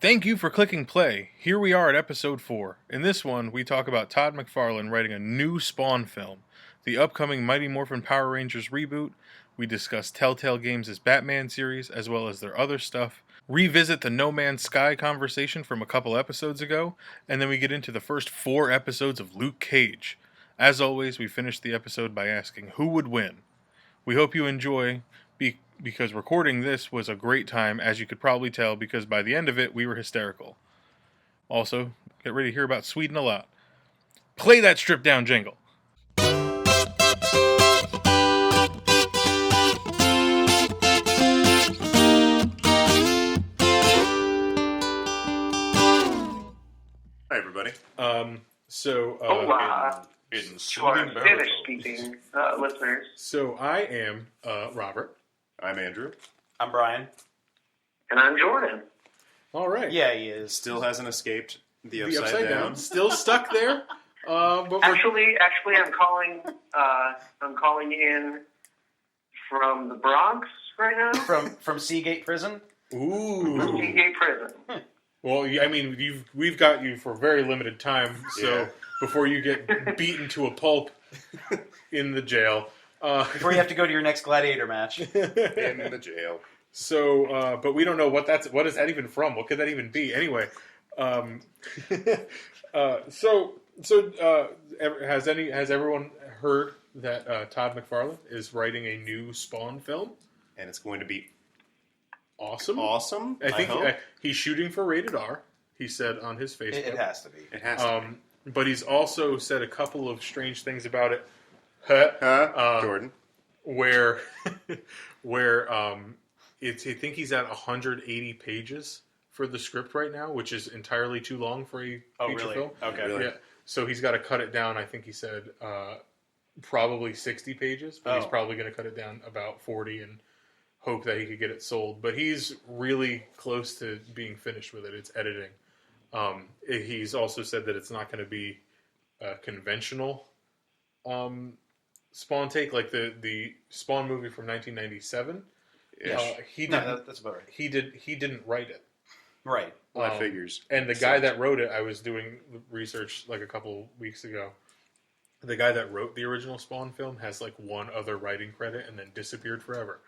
Thank you for clicking play. Here we are at episode 4. In this one, we talk about Todd Macfarlane writing a new Spawn film, the upcoming Mighty Morphin Power Rangers reboot. We discuss Telltale Games' Batman series, as well as their other stuff. Revisit the No Man's Sky conversation from a couple episodes ago, and then we get into the first 4 episodes of Luke Cage. As always, we finish the episode by asking who would win. We hope you enjoy, because recording this was a great time, as you could probably tell, because by the end of it, we were hysterical. Also, get ready to hear about Sweden a lot. Play that stripped down jingle. Hi, everybody. Hola, In to our Spanish-speaking listeners. So I am Robert. I'm Andrew. I'm Brian. And I'm Jordan. All right. Yeah, he is. Still hasn't escaped the The upside down. Still stuck there. But we're... Actually, I'm calling in from the Bronx right now. From Seagate Prison. Ooh. Seagate Prison. Well, I mean, we've got you for a very limited time, so before you get beaten to a pulp in the jail. Before you have to go to your next gladiator match. And in the jail. So, but we don't know what is that even from? What could that even be? Anyway, has everyone heard that Todd Macfarlane is writing a new Spawn film? And it's going to be Awesome. I think he's shooting for rated R. He said on his Facebook. It has to be. it has to be. But he's also said a couple of strange things about it. Jordan. Where I think he's at 180 pages for the script right now, which is entirely too long for a feature film. Okay. Really? Yeah. So he's got to cut it down. I think he said probably 60 pages, but he's probably going to cut it down about 40 and hope that he could get it sold. But he's really close to being finished with it. It's editing. He's also said that it's not going to be a conventional Spawn take, like the Spawn movie from 1997. That's about right. He didn't write it. Right. Well, that figures. And the guy that wrote it, I was doing research like a couple weeks ago. The guy that wrote the original Spawn film has like one other writing credit and then disappeared forever.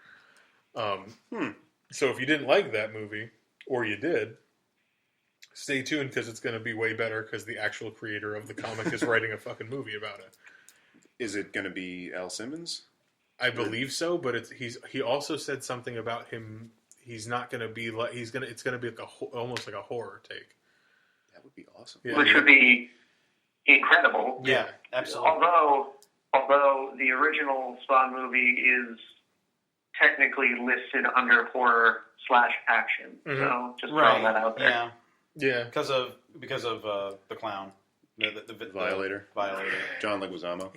So if you didn't like that movie, or you did, stay tuned because it's going to be way better because the actual creator of the comic is writing a fucking movie about it. Is it going to be Al Simmons? I believe so, but he also said something about him. He's not going to be like it's going to be like almost like a horror take. That would be awesome. Yeah. Which would be incredible. Yeah, absolutely. Although the original Spawn movie is technically listed under horror/action. Mm-hmm. So just throwing that out there. Yeah. Because of the clown. The Violator. Violator. John Leguizamo.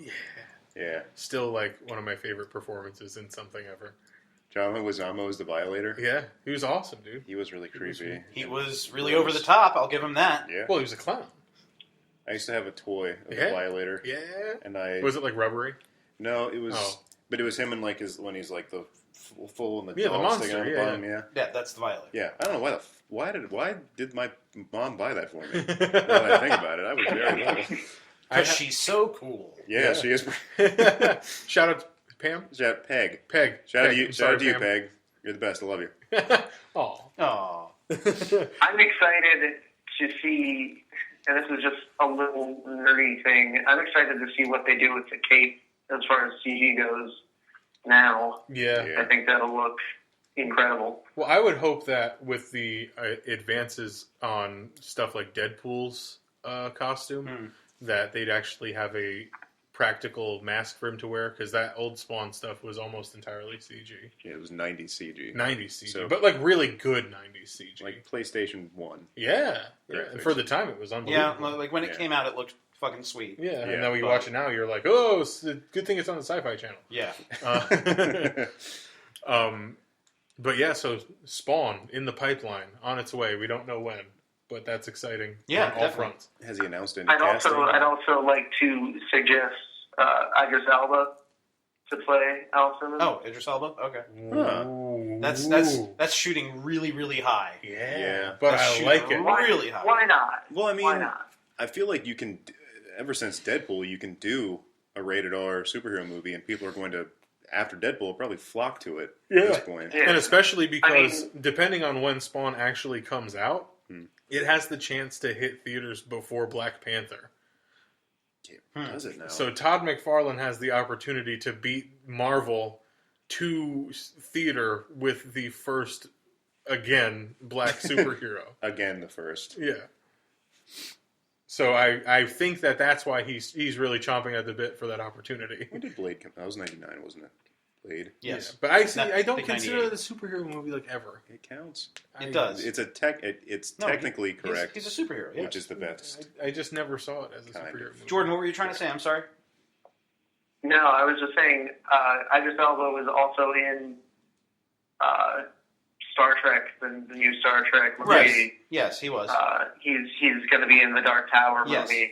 Yeah. Still like one of my favorite performances in something ever. John Leguizamo is the Violator. Yeah, he was awesome, dude. He was really creepy. He was really over the top, I'll give him that. Yeah. Well, he was a clown. I used to have a toy of the Violator. Yeah. And Was it like rubbery? No, it was... But it was him in like when he's like the full and the the doll monster, sticking out the bottom, Yeah, that's the Violator. Yeah, I don't know why did my mom buy that for me? Now that I think about it, I was very little. Because she's so cool. Yeah, she is. Shout out to Pam. Peg. Shout out to you, Peg. You're the best. I love you. Aw. I'm excited to see, and this is just a little nerdy thing, I'm excited to see what they do with the cape as far as CG goes now. Yeah. I think that'll look incredible. Well, I would hope that with the advances on stuff like Deadpool's costume, that they'd actually have a practical mask for him to wear, because that old Spawn stuff was almost entirely CG. Yeah, it was 90s CG. 90s CG, So, but like really good 90s CG. like PlayStation 1. Yeah. Graphics. And for the time, it was Yeah, unbelievable. like when it came out, it looked fucking sweet. Yeah, and then when you watch it now, you're like, oh, it's a good thing it's on the Sci-Fi Channel. Yeah. But yeah, so Spawn in the pipeline, on its way. We don't know when, but that's exciting. Yeah, on all definitely. fronts. Has he announced any I'd casting? also like to suggest Idris Elba to play Al Simmons. Oh, Idris Elba? Okay. Huh. Ooh. That's shooting really, really high. Yeah, but That's I shooting like it. really high. Why not? Well, I mean, Why not? I feel like you can, ever since Deadpool, you can do a rated R superhero movie, and people are going to, after Deadpool, probably flock to it at this point. Yeah. And especially because I mean- depending on when Spawn actually comes out, it has the chance to hit theaters before Black Panther. Does it now? So Todd Macfarlane has the opportunity to beat Marvel to theater with the first, again, black superhero. Again, the first. Yeah. So I think that's why he's really chomping at the bit for that opportunity. When did Blade come out? That was 99, wasn't it? Blade? Yes. Yeah. But I don't think consider 98. it a superhero movie like ever. It counts. It does. It's No, technically correct, He's a superhero, yes. which is the best. I just never saw it as a Kind superhero of. movie. Jordan, what were you trying to say? I'm sorry. No, I was just saying. Idris Elba was also in Star Trek, the new Star Trek movie. Right. Yes, he was. He's going to be in the Dark Tower Yes. movie.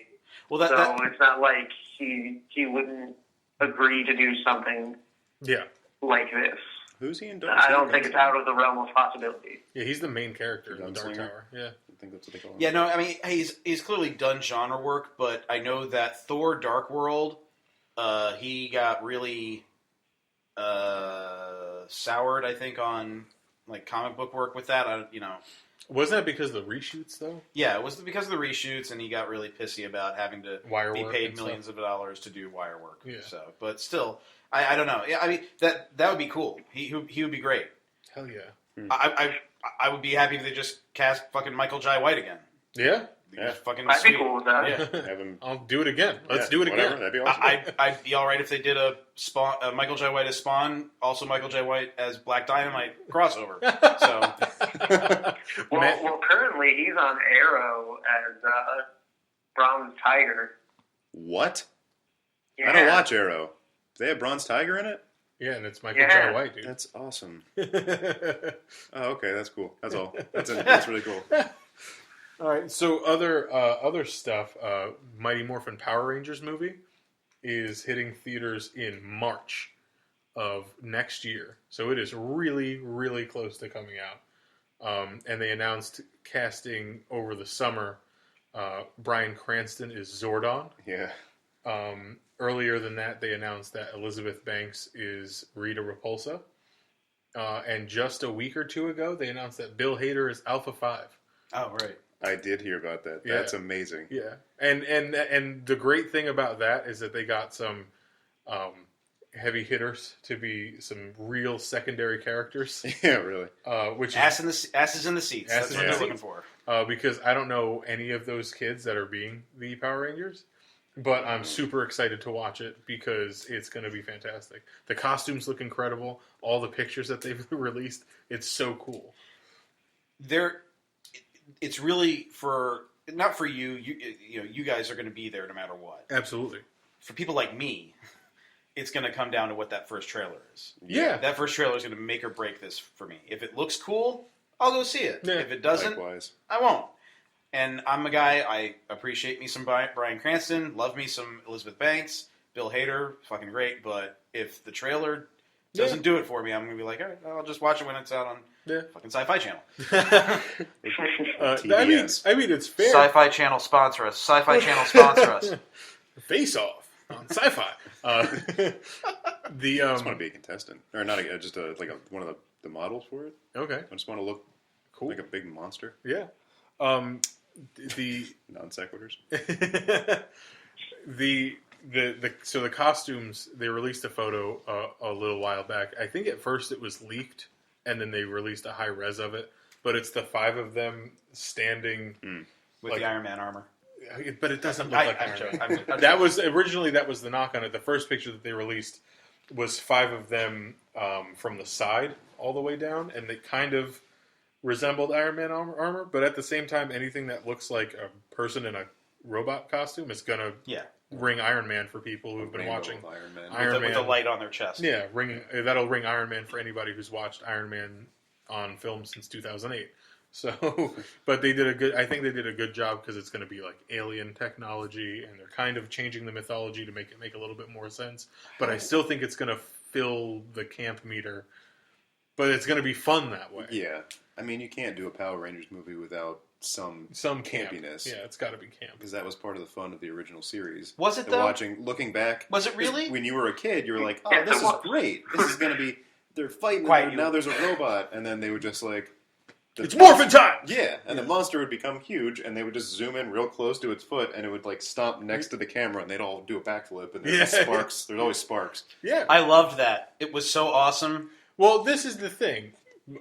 Well, So it's not like he wouldn't agree to do something Yeah. like this. Who's he in Dark? I don't think it's out of the realm of possibility. Yeah, he's the main character in the Dark Gunslinger? Tower. Yeah. I think that's what they call him. Yeah, no, I mean, he's clearly done genre work, but I know that Thor: Dark World, he got really soured, I think, on like comic book work with that. Wasn't that because of the reshoots, though? Yeah, it was because of the reshoots, and he got really pissy about having to Wire be work paid and millions of dollars to do wire work. Yeah. So, but still, I don't know. Yeah, I mean that would be cool. He would be great. Hell yeah. I would be happy if they just cast fucking Michael Jai White again. Yeah? Yeah. Fucking I'd sweet. be cool with that. Yeah. Have him. I'll do it again. Let's Yeah, do it whatever, again. That'd be awesome. I'd be all right if they did a Spawn, Michael Jai White as Spawn, also Michael Jai White as Black Dynamite crossover. So Well, currently he's on Arrow as Bronze Tiger. What? Yeah. I don't watch Arrow. Do they have Bronze Tiger in it? Yeah, and it's Michael Yeah. Jai White, dude. That's awesome. Oh, okay, that's cool. That's all. That's really cool. All right, so other stuff. Mighty Morphin Power Rangers movie is hitting theaters in March of next year, so it is really, really close to coming out. And they announced casting over the summer. Bryan Cranston is Zordon. Yeah. Earlier than that, they announced that Elizabeth Banks is Rita Repulsa. And just a week or two ago, they announced that Bill Hader is Alpha 5. oh right. I did hear about that. Yeah. That's amazing. Yeah, and the great thing about that is that they got some heavy hitters to be some real secondary characters, Yeah, really. which Asses in the seats. Asses That's in what the they're looking seats. for. because I don't know any of those kids that are being the Power Rangers, but I'm super excited to watch it because it's going to be fantastic. The costumes look incredible. All the pictures that they've released, it's so cool. It's really not for you. You guys are going to be there no matter what. Absolutely. For people like me, it's going to come down to what that first trailer is. Yeah. That first trailer is going to make or break this for me. If it looks cool, I'll go see it. Yeah. If it doesn't, Likewise. I won't. And I'm a guy, I appreciate me some Bryan Cranston, love me some Elizabeth Banks, Bill Hader, fucking great, but if the trailer doesn't do it for me, I'm going to be like, all right, I'll just watch it when it's out on fucking Sci-Fi Channel. TBS. I mean, it's fair. Sci-Fi Channel sponsor us. Sci-Fi Channel sponsor us. Face Off on Sci-Fi. I just want to be a contestant, or not just one of the models for it. Okay, I just want to look cool. like a big monster. Yeah. The Non sequiturs. so the costumes, they released a photo a little while back. I think at first it was leaked, and then they released a high res of it. But it's the 5 of them standing With the Iron Man armor. But it doesn't look like I'm Iron joking. Man. I'm That was the knock on it. The first picture that they released was 5 of them from the side all the way down, and they kind of resembled Iron Man armor. But at the same time, anything that looks like a person in a robot costume is gonna ring Iron Man for people who've been watching Iron Man. Iron Man with the light on their chest. Yeah, that'll ring Iron Man for anybody who's watched Iron Man on film since 2008. So, but I think they did a good job because it's going to be like alien technology, and they're kind of changing the mythology to make it make a little bit more sense. But I still think it's going to fill the camp meter but it's going to be fun that way. Yeah. I mean, you can't do a Power Rangers movie without some camp. campiness. Yeah, it's got to be camp. Because that was part of the fun of the original series. Was it, though? Looking back. Was it really? When you were a kid, you were like, Yeah, oh, this is great. This is going to be, they're fighting, Quiet, and now there's a robot. And then they would just like... It's morphin' time! Yeah, and the monster would become huge, and they would just zoom in real close to its foot, and it would like stomp next to the camera, and they'd all do a backflip, and there's sparks. There's always sparks. Yeah. I loved that. It was so awesome. Well, this is the thing.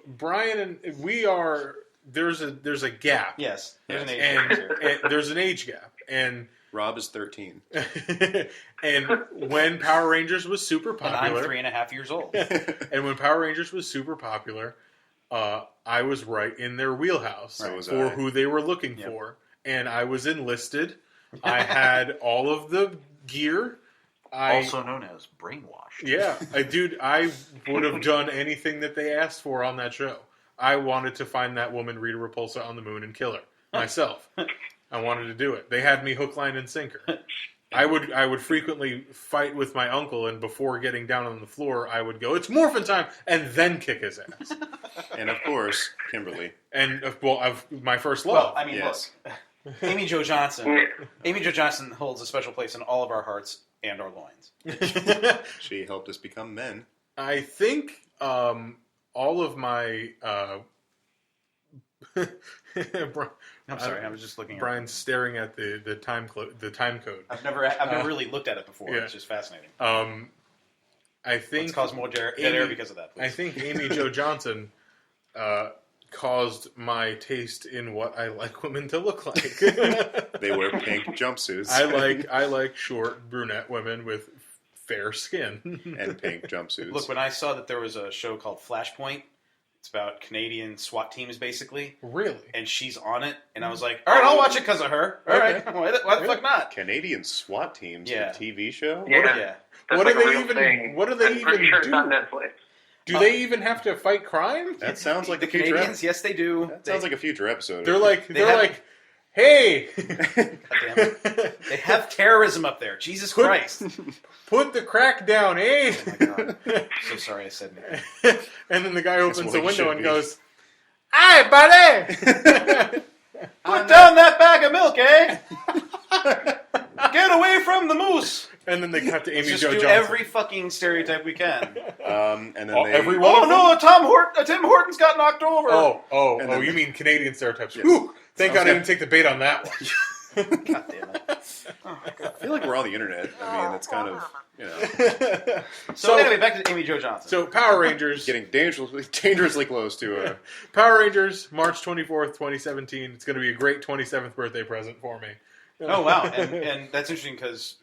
Brian and we are... There's a gap. Yes. There's an age And, difference here. and there's an age gap. And Rob is 13. and when Power Rangers was super And popular... I'm 3.5 years old. And when Power Rangers was super popular... I was right in their wheelhouse for who they were looking for. And I was enlisted. I had all of the gear. Also known as brainwashed. Yeah. I would have done anything that they asked for on that show. I wanted to find that woman, Rita Repulsa, on the moon and kill her. Myself. I wanted to do it. They had me hook, line, and sinker. I would frequently fight with my uncle, and before getting down on the floor, I would go, "It's morphin' time," and then kick his ass. And of course, Kimberly. And my first love. Well, I mean, Yes. look, Amy Jo Johnson holds a special place in all of our hearts and our loins. She helped us become men. I think all of my. I'm sorry, I was just looking. Brian's staring at the time code. I've never really looked at it before. Yeah. It's just fascinating. I think Let's cause more dead air because of that. Please. I think Amy Jo Johnson caused my taste in what I like women to look like. They wear pink jumpsuits. I like short brunette women with fair skin and pink jumpsuits. Look, when I saw that there was a show called Flashpoint, it's about Canadian SWAT teams, basically. Really? And she's on it, and I was like, all right, I'll watch it because of her. All right, why the fuck not? Canadian SWAT teams, Yeah. the TV show? Yeah. That's What like do a they real even? thing. What do they I'm even pretty sure do? it's on Netflix. Do they even have to fight crime? That sounds like The a future Canadians, yes, they do. That sounds like a future episode. They're like, have- hey, God damn it. They have terrorism up there. Jesus Christ. put the crack down, eh? Oh my God. So sorry I said anything. And then the guy opens what the it window should and be. goes, "Hey, buddy!" Put down that bag of milk, eh? Get away from the moose. And then they cut to Amy Just Jo do Johnson. every fucking stereotype we can. And then Oh, they... every one Oh of them? no, Tim Hortons got knocked over. And then you the- mean Canadian stereotypes? Yes. Whew, thank God I good. didn't take the bait on that one. God damn it. I feel like we're on the internet. I mean, it's kind of, you know, So anyway, back to Amy Jo Johnson. So Power Rangers, getting dangerously close to a... Power Rangers, March 24th, 2017. It's going to be a great 27th birthday present for me. Oh wow, and that's interesting because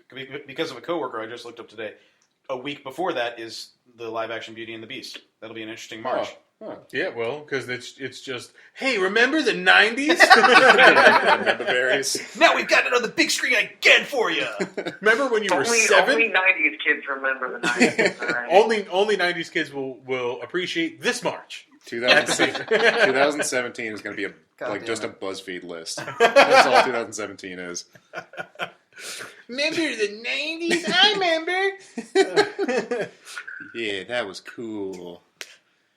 of a coworker I just looked up today. A week before that is the live action Beauty and the Beast. That'll be an interesting March. Huh. Yeah, well, because it's just, hey, remember the 90s? Remember berries? Now we've got it on the big screen again for you. Remember when you were Only 7? 90s kids remember the 90s. All right? Only 90s kids will appreciate this March. 2017 is going to be damn just a it. BuzzFeed list. That's all 2017 is. Remember the 90s? I remember. Yeah, that was cool.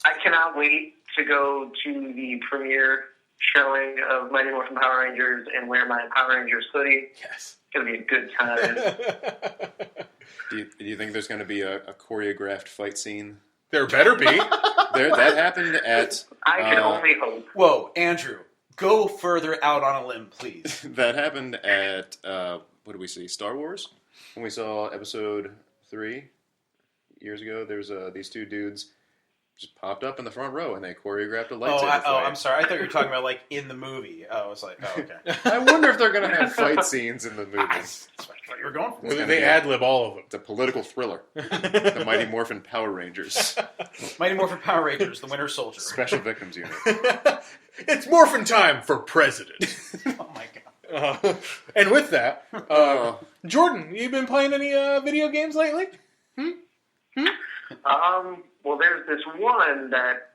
I cannot wait to go to the premiere showing of Mighty Morphin Power Rangers and wear my Power Rangers hoodie. Yes. It's going to be a good time. Do you think there's going to be a choreographed fight scene? There better be. That happened at... I can only hope. Whoa, Andrew, go further out on a limb, please. That happened at, what did we see, Star Wars? When we saw Episode 3 years ago, there was these two dudes just popped up in the front row and they choreographed a lightsaber fight. I'm sorry. I thought you were talking about like in the movie. I was like, oh, okay. I wonder if they're going to have fight scenes in the movie. That's what I thought you were going for. It's gonna They be- ad-lib all of them. It's a political thriller. The Mighty Morphin Power Rangers. Mighty Morphin Power Rangers, the Winter Soldier. Special Victims Unit. It's morphin' time for president. Oh my god. And with that, Jordan, you been playing any video games lately? Well, there's this one that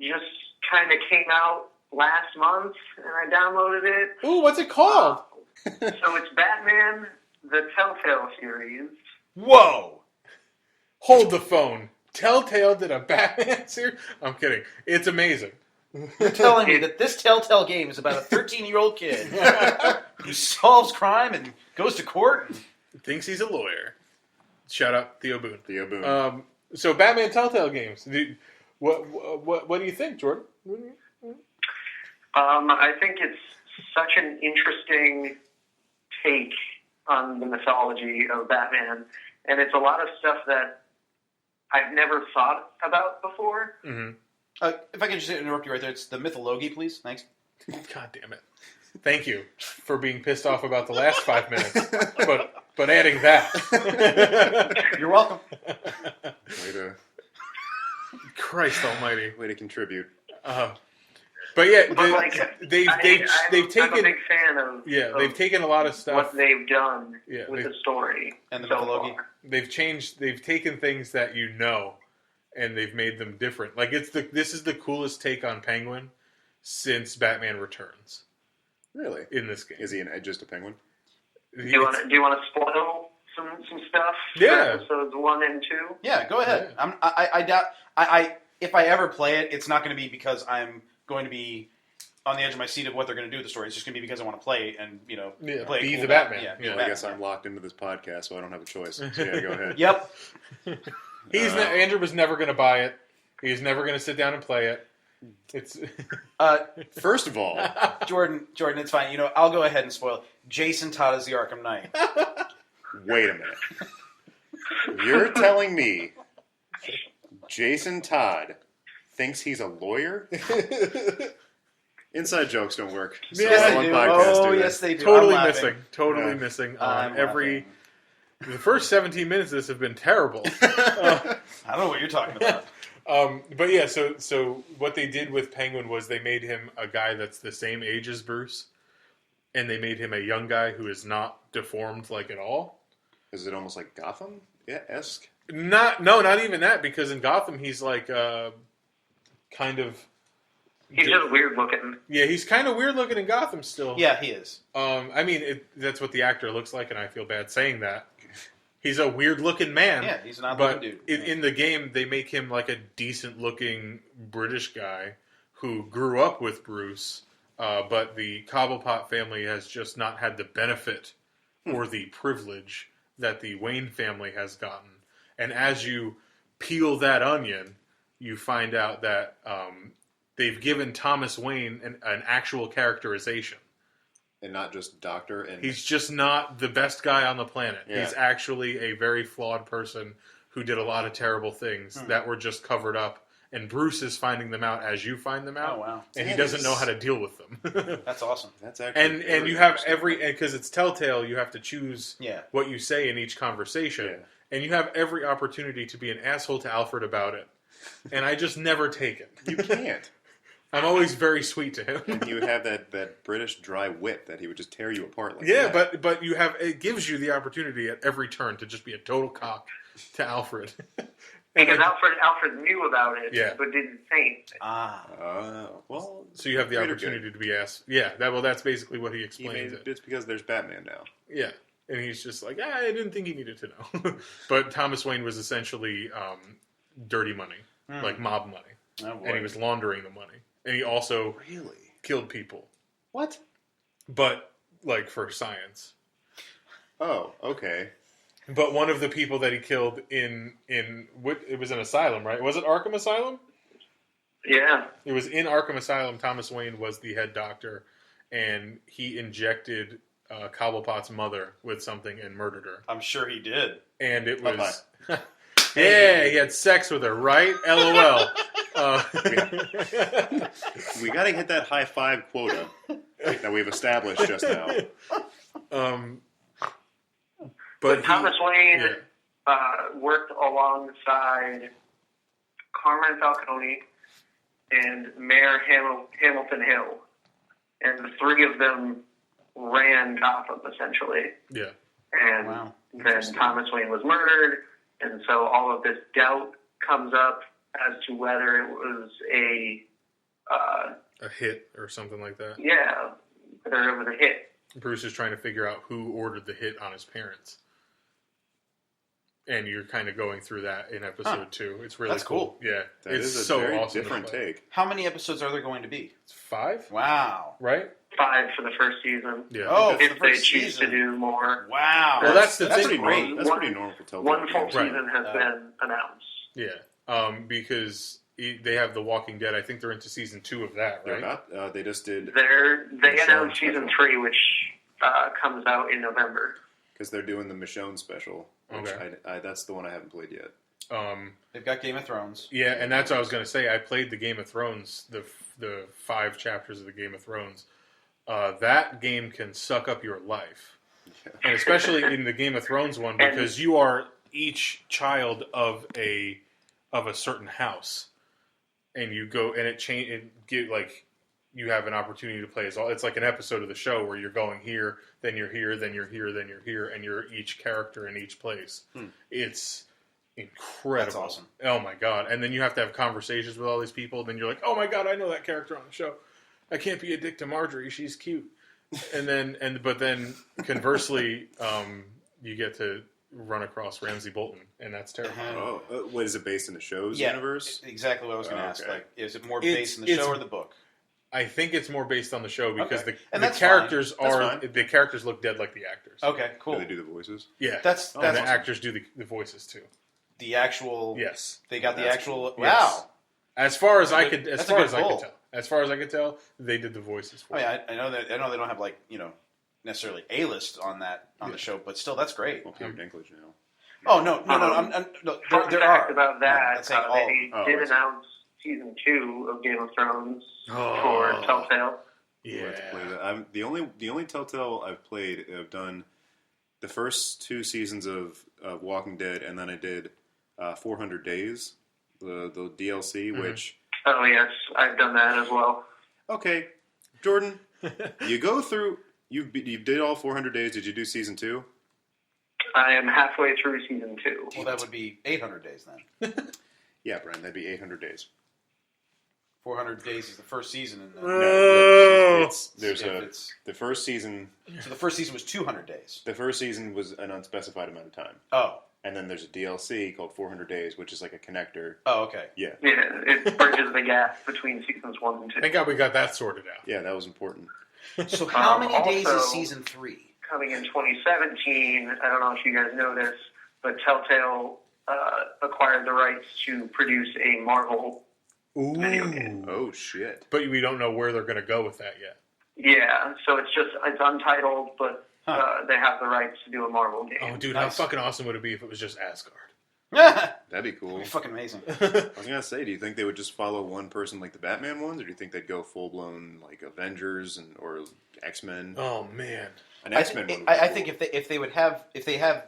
just kind of came out last month, and I downloaded it. Ooh, what's it called? So it's Batman, the Telltale series. Whoa. Hold the phone. Telltale did a Batman series? I'm kidding. It's amazing. You're telling me that this Telltale game is about a 13-year-old kid who solves crime and goes to court? Thinks he's a lawyer. Shout out Theo Boone. Theo Boone. So Batman Telltale Games. What do you think, Jordan? I think it's such an interesting take on the mythology of Batman, and it's a lot of stuff that I've never thought about before. Mm-hmm. If I could just interrupt you right there, it's the mythology, please. Thanks. God damn it. Thank you for being pissed off about the last 5 minutes, but adding that. You're welcome. Christ almighty. Way to contribute. But yeah, they've I'm taken. a big fan of. They've taken a lot of stuff. What they've done with the story and the so mythology. far. They've taken things that you know, and they've made them different. Like this is the coolest take on Penguin since Batman Returns. Really? In this game, is he just a penguin? Do you want to spoil some stuff? Yeah. Episodes 1 and 2. Yeah, go ahead. Yeah. I doubt. If I ever play it, it's not going to be because I'm going to be on the edge of my seat of what they're going to do with the story. It's just going to be because I want to play and play be cool the Batman. Yeah, Yeah. Well, I guess I'm locked into this podcast, so I don't have a choice. So yeah, go ahead. Yep. Andrew was never going to buy it. He's never going to sit down and play it. It's First of all, Jordan, it's fine. I'll go ahead and spoil it. Jason Todd is the Arkham Knight. wait a minute. You're telling me Jason Todd thinks he's a lawyer? Inside jokes don't work. So Yes, on they do. podcasts Oh, do yes, they? they do. totally I'm missing. laughing. Totally missing. I'm laughing. The first 17 minutes of this have been terrible. I don't know what you're talking about. But yeah, so what they did with Penguin was they made him a guy that's the same age as Bruce, and they made him a young guy who is not deformed like at all. Is it almost like Gotham-esque? Not even that, because in Gotham he's like kind of. He's just weird looking. Yeah, he's kind of weird looking in Gotham still. Yeah, he is. I mean, that's what the actor looks like, and I feel bad saying that. He's a weird-looking man. Yeah, he's an But odd-looking dude. in the game, they make him like a decent-looking British guy who grew up with Bruce, but the Cobblepot family has just not had the benefit or the privilege that the Wayne family has gotten. And as you peel that onion, you find out that they've given Thomas Wayne an actual characterization. And not just doctor. And He's just not the best guy on the planet. Yeah. He's actually a very flawed person who did a lot of terrible things that were just covered up. And Bruce is finding them out as you find them out. Oh, wow. And he doesn't know how to deal with them. That's awesome. That's actually and you have because it's Telltale, you have to choose Yeah. what you say in each conversation. Yeah. And you have every opportunity to be an asshole to Alfred about it. And I just never take it. You can't. I'm always very sweet to him. And you would have that British dry wit that he would just tear you apart like Yeah, that. but it gives you the opportunity at every turn to just be a total cock to Alfred. Because Alfred knew about it, Yeah. but didn't say anything. Well, So you have the greater opportunity good. to be asked. Yeah, that's basically what he He explains made, it. it's because there's Batman now. Yeah, and he's just like, I didn't think he needed to know. But Thomas Wayne was essentially dirty money, like mob money, Oh, boy. and he was laundering the money, and he also Really? killed people, What? but like for science. Oh, okay. But one of the people that he killed it was an asylum, right? Was it Arkham Asylum? Yeah. It was in Arkham Asylum. Thomas Wayne was the head doctor, and he injected Cobblepot's mother with something and murdered her. I'm sure he did. And it was... Bye-bye. Yeah, he had sex with her, right? LOL. We got to hit that high five quota that we've established just now. But Thomas Wayne yeah. worked alongside Carmine Falcone and Mayor Hamilton Hill. And the three of them ran Gotham, essentially. Yeah. And Wow. then Thomas Wayne was murdered, and so all of this doubt comes up as to whether it was a hit or something like that. whether it was a hit. Bruce is trying to figure out who ordered the hit on his parents. and you're kind of going through that in episode 2. It's really That's cool. Yeah, That it's is a so very awesome. different take. How many episodes are there going to be? It's 5, Wow. right? 5 for the first season. Yeah. Oh, for If the they first choose season. to do more. Wow. Well, that's the That's thing. pretty normal. One- That's pretty normal for Telltale. One full games. Right. season has been announced. Yeah, because they have The Walking Dead. I think they're into season 2 of that, They're right? about. They just did They Michonne announced season special. 3, which comes out in November. because they're doing the Michonne special. Which Okay. I that's the one I haven't played yet. They've got Game of Thrones. Yeah, and that's what I was going to say. I played the Game of Thrones, the 5 chapters of the Game of Thrones. That game can suck up your life, and especially in the Game of Thrones one, because you are each child of a certain house, and you go and you have an opportunity to play as all. It's like an episode of the show where you're going here, then you're here, then you're here, then you're here, and you're each character in each place. It's incredible. That's awesome. Oh my god! And then you have to have conversations with all these people. Then you're like, oh my god, I know that character on the show. I can't be a dick to Marjorie. She's cute. But then conversely, you get to run across Ramsay Bolton, and that's terrifying. Oh, what is it based in the show's Yeah, universe? Exactly what I was going to Oh, ask. okay. Like, is it more based in the It's- show or the book? I think it's more based on the show because Okay. the That's characters fine. That's are fine. the characters look dead like the actors. Okay, cool. Do they do the voices? Yeah, That's and the awesome. actors do the voices too. The actual. Yes, They got the That's actual. cool. Yes. Wow. as far as I could, That's a good pull. as far as I could tell, they did the voices for. I mean, it. I know that. I know they don't have like necessarily A-list on the show, but still, that's great. Well, Peter Dinklage now. Oh no! No, Fun there fact are. about that, I'm saying all. they Oh, did I see. announce season 2 of Game of Thrones Oh. for Telltale. We'll have to play Yeah, that. The only Telltale I've played, I've done the first 2 seasons of Walking Dead, and then I did 400 Days, the DLC, which Oh yes, I've done that as well. okay, Jordan, you go through. You did all 400 Days. Did you do season 2? I am halfway through season 2. Well, that would be 800 days then. Yeah, Brian, that'd be 800 days. 400 days is the first season, and then Oh. The first season. so the first season was 200 days. The first season was an unspecified amount of time, Oh, and then there's a DLC called 400 Days, which is like a connector. oh, okay. Yeah, Yeah, it bridges the gap between seasons 1 and 2. thank God we got that sorted out. yeah, that was important. So how many days also- is season 3? Coming in 2017, I don't know if you guys know this, but Telltale acquired the rights to produce a Marvel video game. Ooh, Oh shit! but we don't know where they're going to go with that yet. Yeah, so it's untitled, but they have the rights to do a Marvel game. Oh, dude, Nice. how fucking awesome would it be if it was just Asgard? That'd That'd be cool. be fucking amazing. I was gonna say, do you think they would just follow one person like the Batman ones, or do you think they'd go full blown like Avengers or X Men? Oh man, An X Men one. I think if they have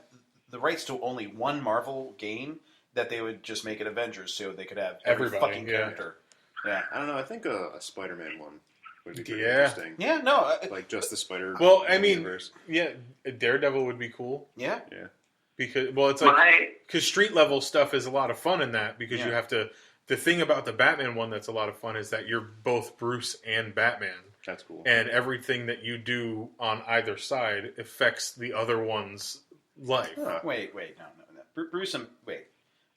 the rights to only one Marvel game, that they would just make it Avengers, so they could have every Everybody, fucking yeah. character. Yeah. I don't know. I think a Spider Man one would be pretty Yeah. interesting. Yeah. No. Like just the Spider. Well, I mean, universe. yeah, Daredevil would be cool yeah. Yeah. because it's like My because street level stuff is a lot of fun in that because you Yeah. have to. The thing about the Batman one that's a lot of fun is that you're both Bruce and Batman, That's cool. and everything that you do on either side affects the other one's life. Huh. Wait. No. Bruce and wait.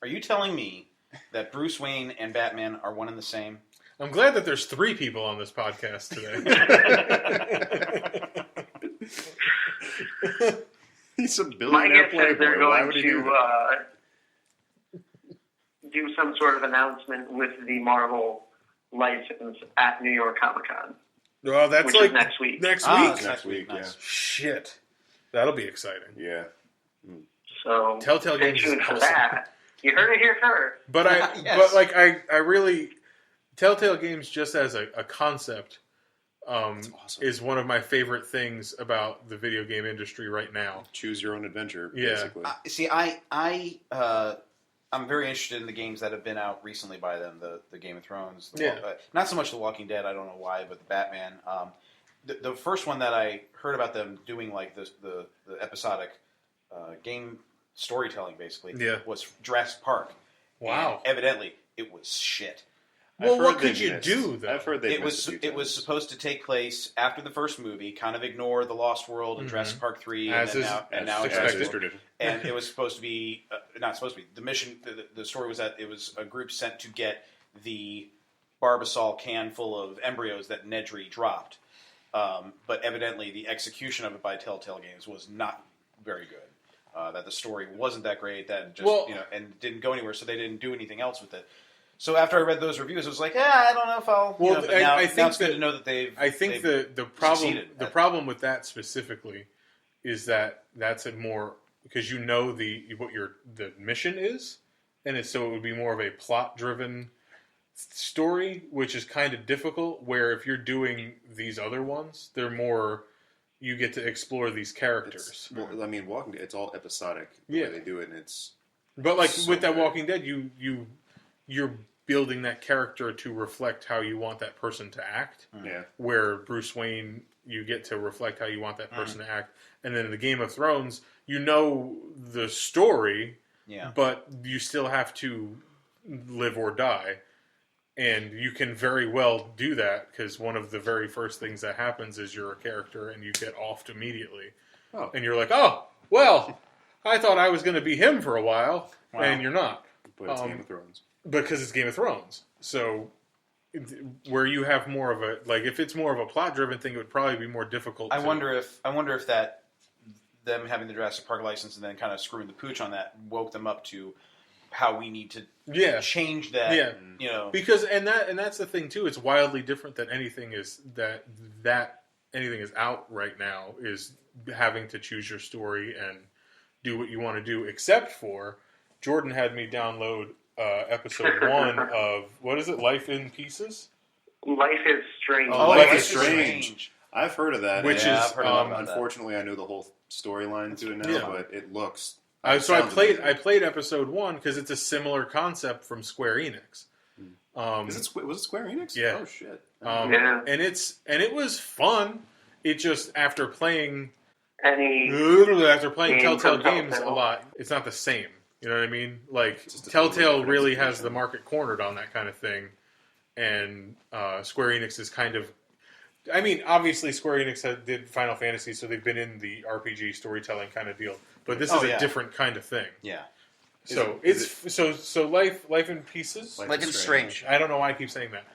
Are you telling me that Bruce Wayne and Batman are one and the same? I'm glad that there's 3 people on this podcast today. He's a my billionaire guess is they're playboy. Why going would he do to that? do some sort of announcement with the Marvel license at New York Comic Con, Well, that's which like is next week. Next Ah, week. Next week, Nice. Shit, that'll be exciting. Yeah. So Telltale stay Games is tuned for awesome. that. You heard it here first. But Yes. I really, Telltale Games just as a concept Awesome. is one of my favorite things about the video game industry right now. Choose your own adventure, Yeah. basically. See, I'm very interested in the games that have been out recently by them. The Game of Thrones. Not so much The Walking Dead. I don't know why, but the Batman. The first one that I heard about them doing like the episodic game storytelling basically Yeah. was Jurassic Park. Wow. And evidently, it was shit. Well, what heard could they've you missed. do, though? I've heard they It was supposed to take place after the first movie, kind of ignore the Lost World and Jurassic Park 3, As and is now it's expected. supposed to, and it was supposed to be not supposed to be. The mission, the story was that it was a group sent to get the Barbasol can full of embryos that Nedry dropped, but evidently the execution of it by Telltale Games was not very good. That the story wasn't that great, that just and didn't go anywhere, so they didn't do anything else with it. So after I read those reviews, I was like, I don't know if I'll. Well, but now, I think now it's good to know that they've. I think they've the problem succeeded. problem with that specifically is that that's a more because you know what the mission is, and so it would be more of a plot driven story, which is kind of difficult. Where if you're doing these other ones, they're more you get to explore these characters. Well, I mean, Walking Dead, it's all episodic. The way they do it, and it's. But like so with that good. Walking Dead, you're building that character to reflect how you want that person to act. Yeah. Where Bruce Wayne, you get to reflect how you want that person to act. And then in the Game of Thrones, you know the story, but you still have to live or die. And you can very well do that because one of the very first things that happens is you're a character and you get offed immediately. Oh. And you're like, oh, well, I thought I was going to be him for a while, and you're not. But it's Game of Thrones. Because it's Game of Thrones. So, where you have more of a like, if it's more of a plot-driven thing, it would probably be more difficult. I wonder if that them having the Jurassic Park license and then kind of screwing the pooch on that woke them up to how we need to change that. Yeah, you know, because and that's the thing too. It's wildly different that anything is anything is out right now is having to choose your story and do what you want to do. Except for Jordan had me download. Episode 1 of, what is it, Life in Pieces? Life is Strange. Oh, Life is Strange. I've heard of that. Which is, unfortunately, I know the whole storyline to it now, but it looks... So I played episode 1 because it's a similar concept from Square Enix. Was it Square Enix? Yeah. Oh, shit. And it was fun. It just, after playing Telltale Games a lot, it's not the same. You know what I mean? Like, Telltale really has the market cornered on that kind of thing. And Square Enix is kind of... I mean, obviously Square Enix did Final Fantasy, so they've been in the RPG storytelling kind of deal. But this is a different kind of thing. Yeah. So so Life in Pieces? Life is Strange. I don't know why I keep saying that.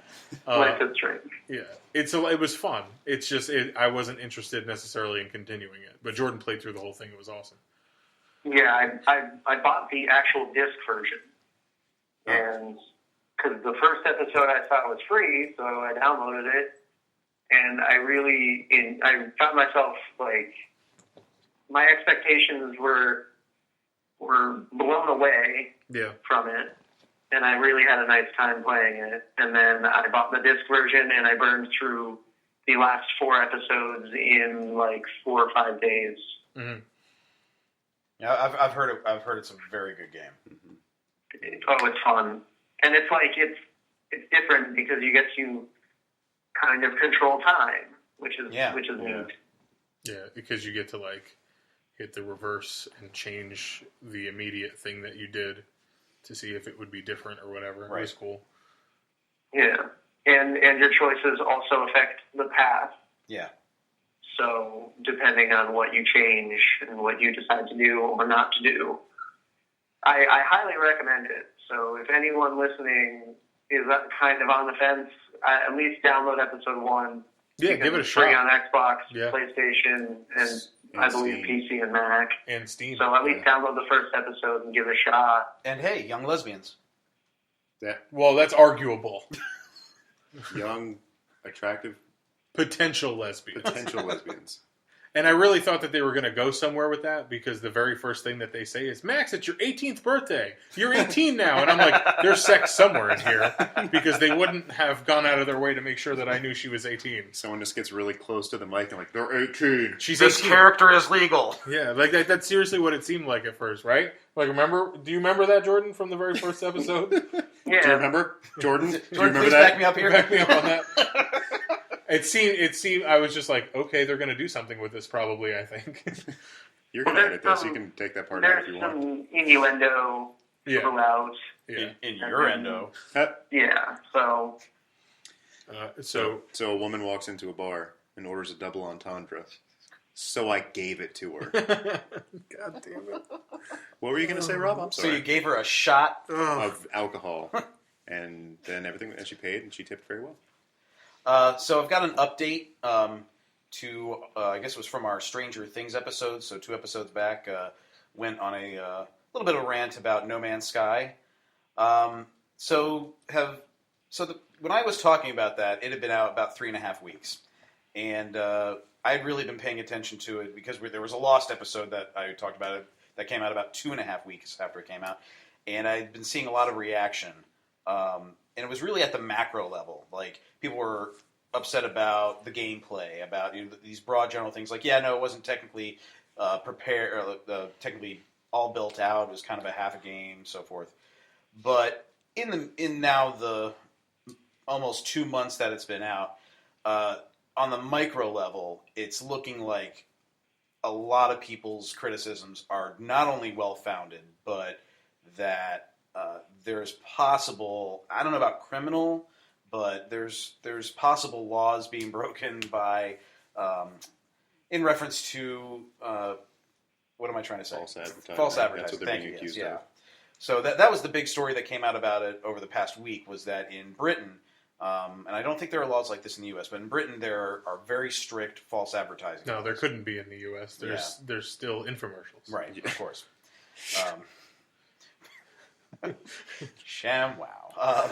Life is Strange. Yeah. It was fun. It's just... I wasn't interested necessarily in continuing it. But Jordan played through the whole thing. It was awesome. Yeah, I bought the actual disc version, and because the first episode I saw was free, so I downloaded it, and I found myself like my expectations were blown away from it, and I really had a nice time playing it. And then I bought the disc version, and I burned through the last 4 episodes in like 4 or 5 days. Mm-hmm. Yeah, I've heard it's a very good game. Mm-hmm. Oh, it's fun, and it's like it's different because you get to kind of control time, which is neat. Yeah, because you get to like hit the reverse and change the immediate thing that you did to see if it would be different or whatever. Right. It was cool. Yeah, and your choices also affect the path. Yeah. So, depending on what you change and what you decide to do or not to do, I highly recommend it. So, if anyone listening is kind of on the fence, at least download episode 1. Yeah, give it a shot. Free on Xbox, PlayStation, and I believe Steam. PC and Mac. And Steam. So, at least download the first episode and give it a shot. And hey, young lesbians. Well, that's arguable. Young, attractive... Potential lesbians. And I really thought that they were going to go somewhere with that because the very first thing that they say is, Max, it's your 18th birthday. You're 18 now. And I'm like, there's sex somewhere in here because they wouldn't have gone out of their way to make sure that I knew she was 18. Someone just gets really close to the mic and like, they're 18. She's this 18. Character is legal. Yeah, like that's seriously what it seemed like at first, right? Like, do you remember that, Jordan, from the very first episode? Yeah. Do you remember? Jordan, do you remember please that? back me up here. Back me up on that. It seemed. I was just like, okay, they're going to do something with this, probably. I think You're going to edit this. You can take that part out if you want. There's some innuendo throughout. Yeah. In your endo. Yeah, so... So a woman walks into a bar and orders a double entendre. So I gave it to her. God damn it. What were you going to say, Rob? I'm So sorry. you gave her a shot Of alcohol. And then everything, and she paid, and she tipped very well. So I've got an update to, I guess it was from our Stranger Things episode. So 2 episodes back, went on a little bit of a rant about No Man's Sky. When I was talking about that, it had been out about 3.5 weeks. And I had really been paying attention to it because there was a Lost episode that I talked about it that came out about 2.5 weeks after it came out. And I'd been seeing a lot of reaction. And it was really at the macro level. Like, people were upset about the gameplay, about these broad general things. Like, yeah, no, it wasn't technically prepared, or technically all built out. It was kind of a half a game, so forth. But in now the almost 2 months that it's been out, on the micro level, it's looking like a lot of people's criticisms are not only well-founded, but that there's possible, I don't know about criminal, but there's possible laws being broken by, in reference to, what am I trying to say? False advertising. False advertising. That's what they're Thank being you, accused yes, yeah. of. So that was the big story that came out about it over the past week, was that in Britain, and I don't think there are laws like this in the U.S., but in Britain there are very strict false advertising No, laws. there couldn't be in the U.S. There's still infomercials. Right, of course. Sham wow.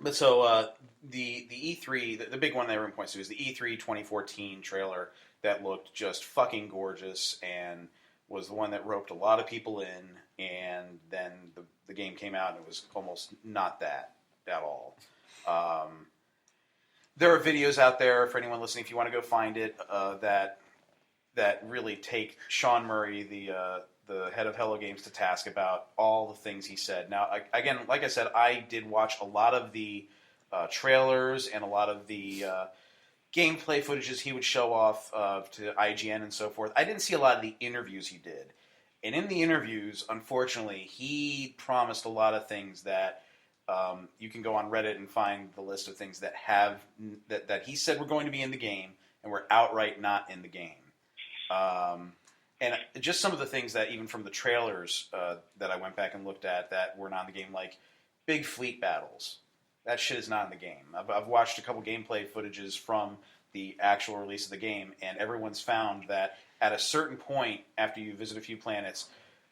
But so the E3, the big one that everyone points to is the E3 2014 trailer that looked just fucking gorgeous and was the one that roped a lot of people in, and then the game came out and it was almost not that at all. There are videos out there for anyone listening, if you want to go find it, that really take Sean Murray, the head of Hello Games, to task about all the things he said. Now, again, like I said, I did watch a lot of the trailers and a lot of the gameplay footages he would show off to IGN and so forth. I didn't see a lot of the interviews he did. And in the interviews, unfortunately, he promised a lot of things that you can go on Reddit and find the list of things that that he said were going to be in the game and were outright not in the game. And just some of the things that even from the trailers that I went back and looked at that were not in the game, like big fleet battles. That shit is not in the game. I've watched a couple gameplay footages from the actual release of the game, and everyone's found that at a certain point after you visit a few planets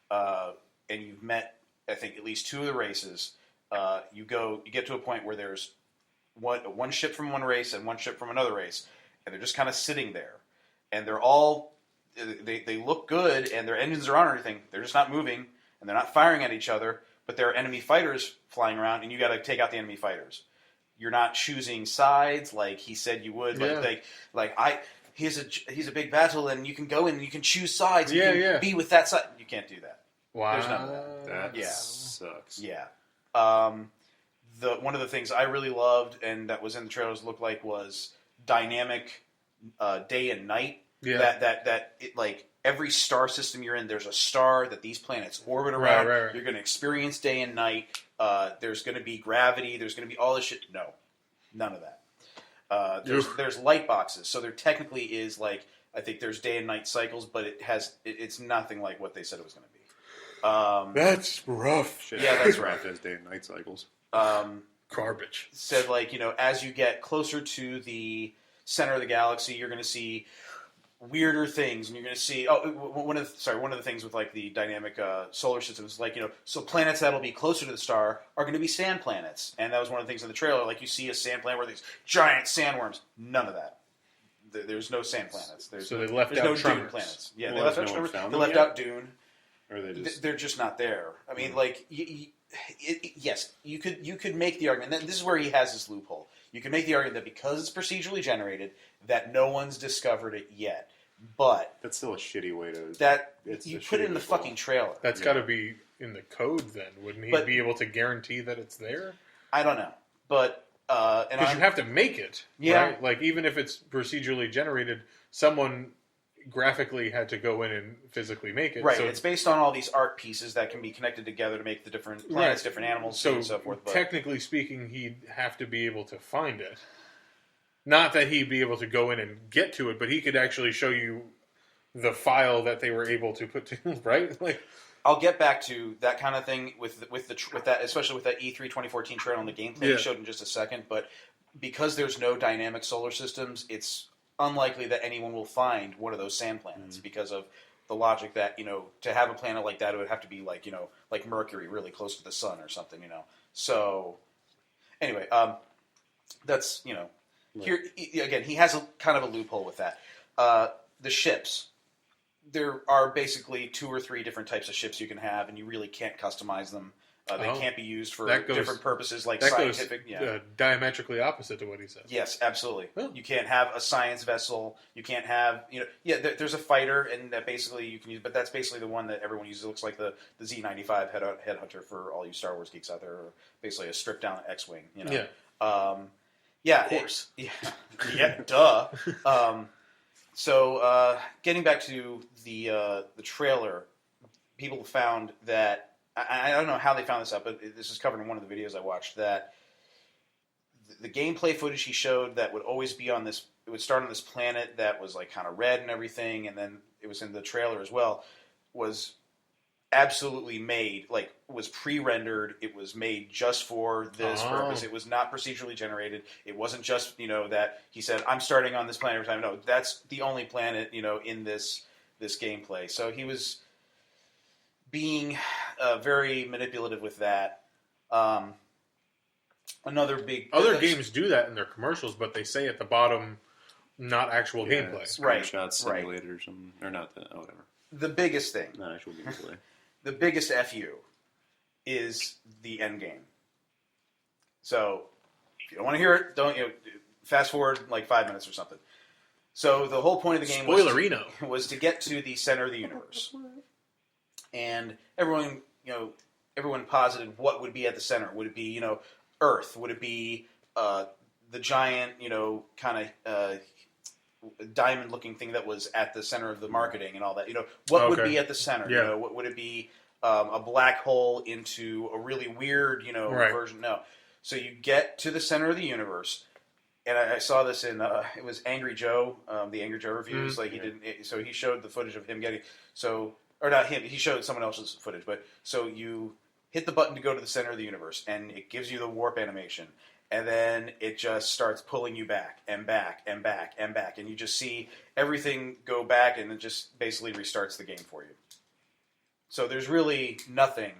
and you've met, I think, at least 2 of the races, you get to a point where there's one ship from one race and one ship from another race, and they're just kind of sitting there, and they're all they look good and their engines are on and everything. They're just not moving and they're not firing at each other, but there are enemy fighters flying around and you got to take out the enemy fighters. You're not choosing sides like he said you would. Yeah. Here's a big battle and you can go in and you can choose sides. And you can be with that side. You can't do that. Wow. There's none of that. That sucks. Yeah. One of the things I really loved and that was in the trailers looked like was dynamic day and night. Yeah. That it, like every star system you're in, there's a star that these planets orbit around. Right. You're going to experience day and night. There's going to be gravity. There's going to be all this shit. No, none of that. There's light boxes, so there technically is like I think there's day and night cycles, but it's nothing like what they said it was going to be. That's rough. Shit, Yeah, that's right. As day and night cycles. Garbage. Said like as you get closer to the center of the galaxy, you're going to see weirder things, and you're going to see one of the things with like the dynamic solar systems, like so planets that'll be closer to the star are going to be sand planets, and that was one of the things in the trailer. Like you see a sand planet where there's giant sandworms. None of that. There's no sand planets. So they left out no Tremors. Dune planets. Yeah, Well, they left no out one Tremors. found They them left yet? out Dune. Or they just They're just not there. I mean, like, yes, you could make the argument. And this is where he has this loophole. You can make the argument that because it's procedurally generated, that no one's discovered it yet. But that's still a shitty way to. It's you a put it shitty in the loophole. fucking trailer. That's got to be in the code then. Wouldn't he But- be able to guarantee that it's there? I don't know, but Because you have to make it. Yeah. Right? Like, even if it's procedurally generated, someone graphically had to go in and physically make it. Right. So, It's based on all these art pieces that can be connected together to make the different planets, different animals, so and so forth. But technically speaking, he'd have to be able to find it. Not that he'd be able to go in and get to it, but he could actually show you the file that they were able to put to, right? Like, I'll get back to that kind of thing with that, especially with that E3 2014 trailer and the gameplay you showed in just a second. But because there's no dynamic solar systems, it's unlikely that anyone will find one of those sand planets because of the logic that, to have a planet like that, it would have to be like, like Mercury, really close to the sun or something, So, anyway, that's, here, again, he has a kind of a loophole with that. The ships. There are basically 2 or 3 different types of ships you can have, and you really can't customize them. They can't be used for different purposes, like scientific. Goes, diametrically opposite to what he said. Yes, absolutely. Oh. You can't have a science vessel. You can't have, there's a fighter, and that basically you can use, but that's basically the one that everyone uses. It looks like the Z95 Headhunter for all you Star Wars geeks out there, or basically a stripped down X-wing. Of course. Duh. So, getting back to the trailer, people found that, I don't know how they found this out, but this is covered in one of the videos I watched, that the gameplay footage he showed that would always be on this, it would start on this planet that was like kind of red and everything, and then it was in the trailer as well, was absolutely made, like, was pre-rendered. It was made just for this purpose. It was not procedurally generated. It wasn't just, that he said, I'm starting on this planet every time. No, that's the only planet, in this gameplay. So he was being very manipulative with that. Another big... Other games do that in their commercials, but they say at the bottom, not actual gameplay. Screenshot simulator or something. Or not that, whatever. The biggest thing. Not actual gameplay. The biggest FU is the end game. So, if you don't want to hear it, don't fast forward like 5 minutes or something. So the whole point of the game was to get to the center of the universe, and everyone posited what would be at the center. Would it be Earth? Would it be the giant kind of diamond-looking thing that was at the center of the marketing and all that? What would be at the center? Yeah. What would it be? A black hole into a really weird, version? No. So you get to the center of the universe, and I saw this in it was Angry Joe, the Angry Joe reviews. Like so he showed the footage of him getting or not him. He showed someone else's footage, but so you hit the button to go to the center of the universe, and it gives you the warp animation. And then it just starts pulling you back and back and back and back. And you just see everything go back, and it just basically restarts the game for you. So there's really nothing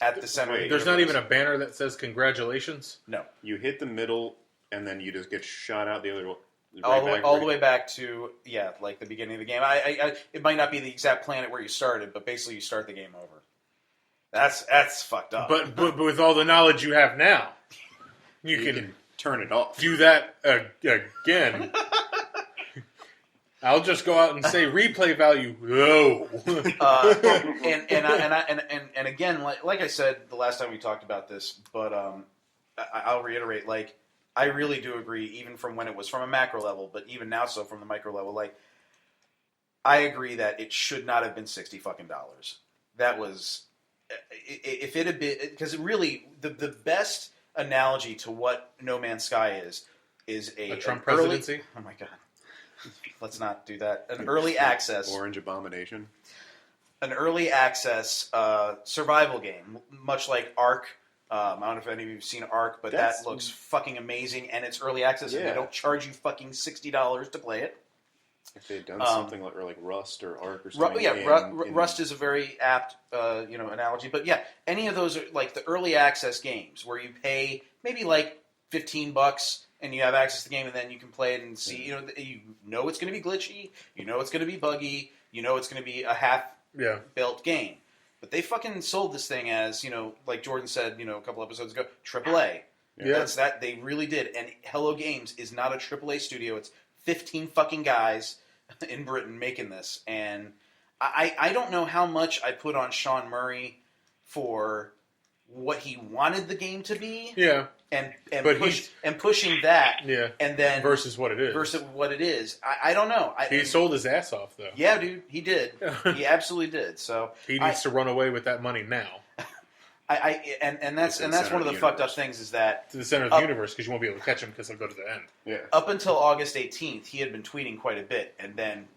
at the center. Wait, there's not even a banner that says congratulations? No. You hit the middle, and then you just get shot out the other way. All the way back to, like the beginning of the game. It might not be the exact planet where you started, but basically you start the game over. That's fucked up. But with all the knowledge you have now... You can turn it off. Do that again. I'll just go out and say replay value low. And again, like I said the last time we talked about this, but I'll reiterate. Like, I really do agree, even from when it was from a macro level, but even now, so from the micro level, like, I agree that it should not have been $60 fucking. That was, if it had been, because it really the best analogy to what No Man's Sky is a Trump presidency. Oh my god, let's not do that. An early access Orange Abomination. An early access survival game, much like Ark. I don't know if any of you have seen Ark, but that looks fucking amazing, and it's early access, and they don't charge you fucking $60 to play it. If they had done something like Rust or Ark or something. Rust is a very apt analogy. But yeah, any of those are like the early access games where you pay maybe like $15 and you have access to the game, and then you can play it and see. You know it's going to be glitchy. You know it's going to be buggy. You know it's going to be a half-built game. But they fucking sold this thing as, like Jordan said, a couple episodes ago, AAA. Yeah. That's that. They really did. And Hello Games is not a AAA studio. It's 15 fucking guys in Britain making this. And I don't know how much I put on Sean Murray for what he wanted the game to be. Yeah. and But pushing that, Yeah. and then Versus what it is. I don't know. He sold his ass off, though. Yeah, dude, he did. He absolutely did. So He needs to run away with that money now that's one of the fucked up things is that to the center of the universe, because you won't be able to catch him because he'll go to the end. Yeah. up until August 18th, he had been tweeting quite a bit, and then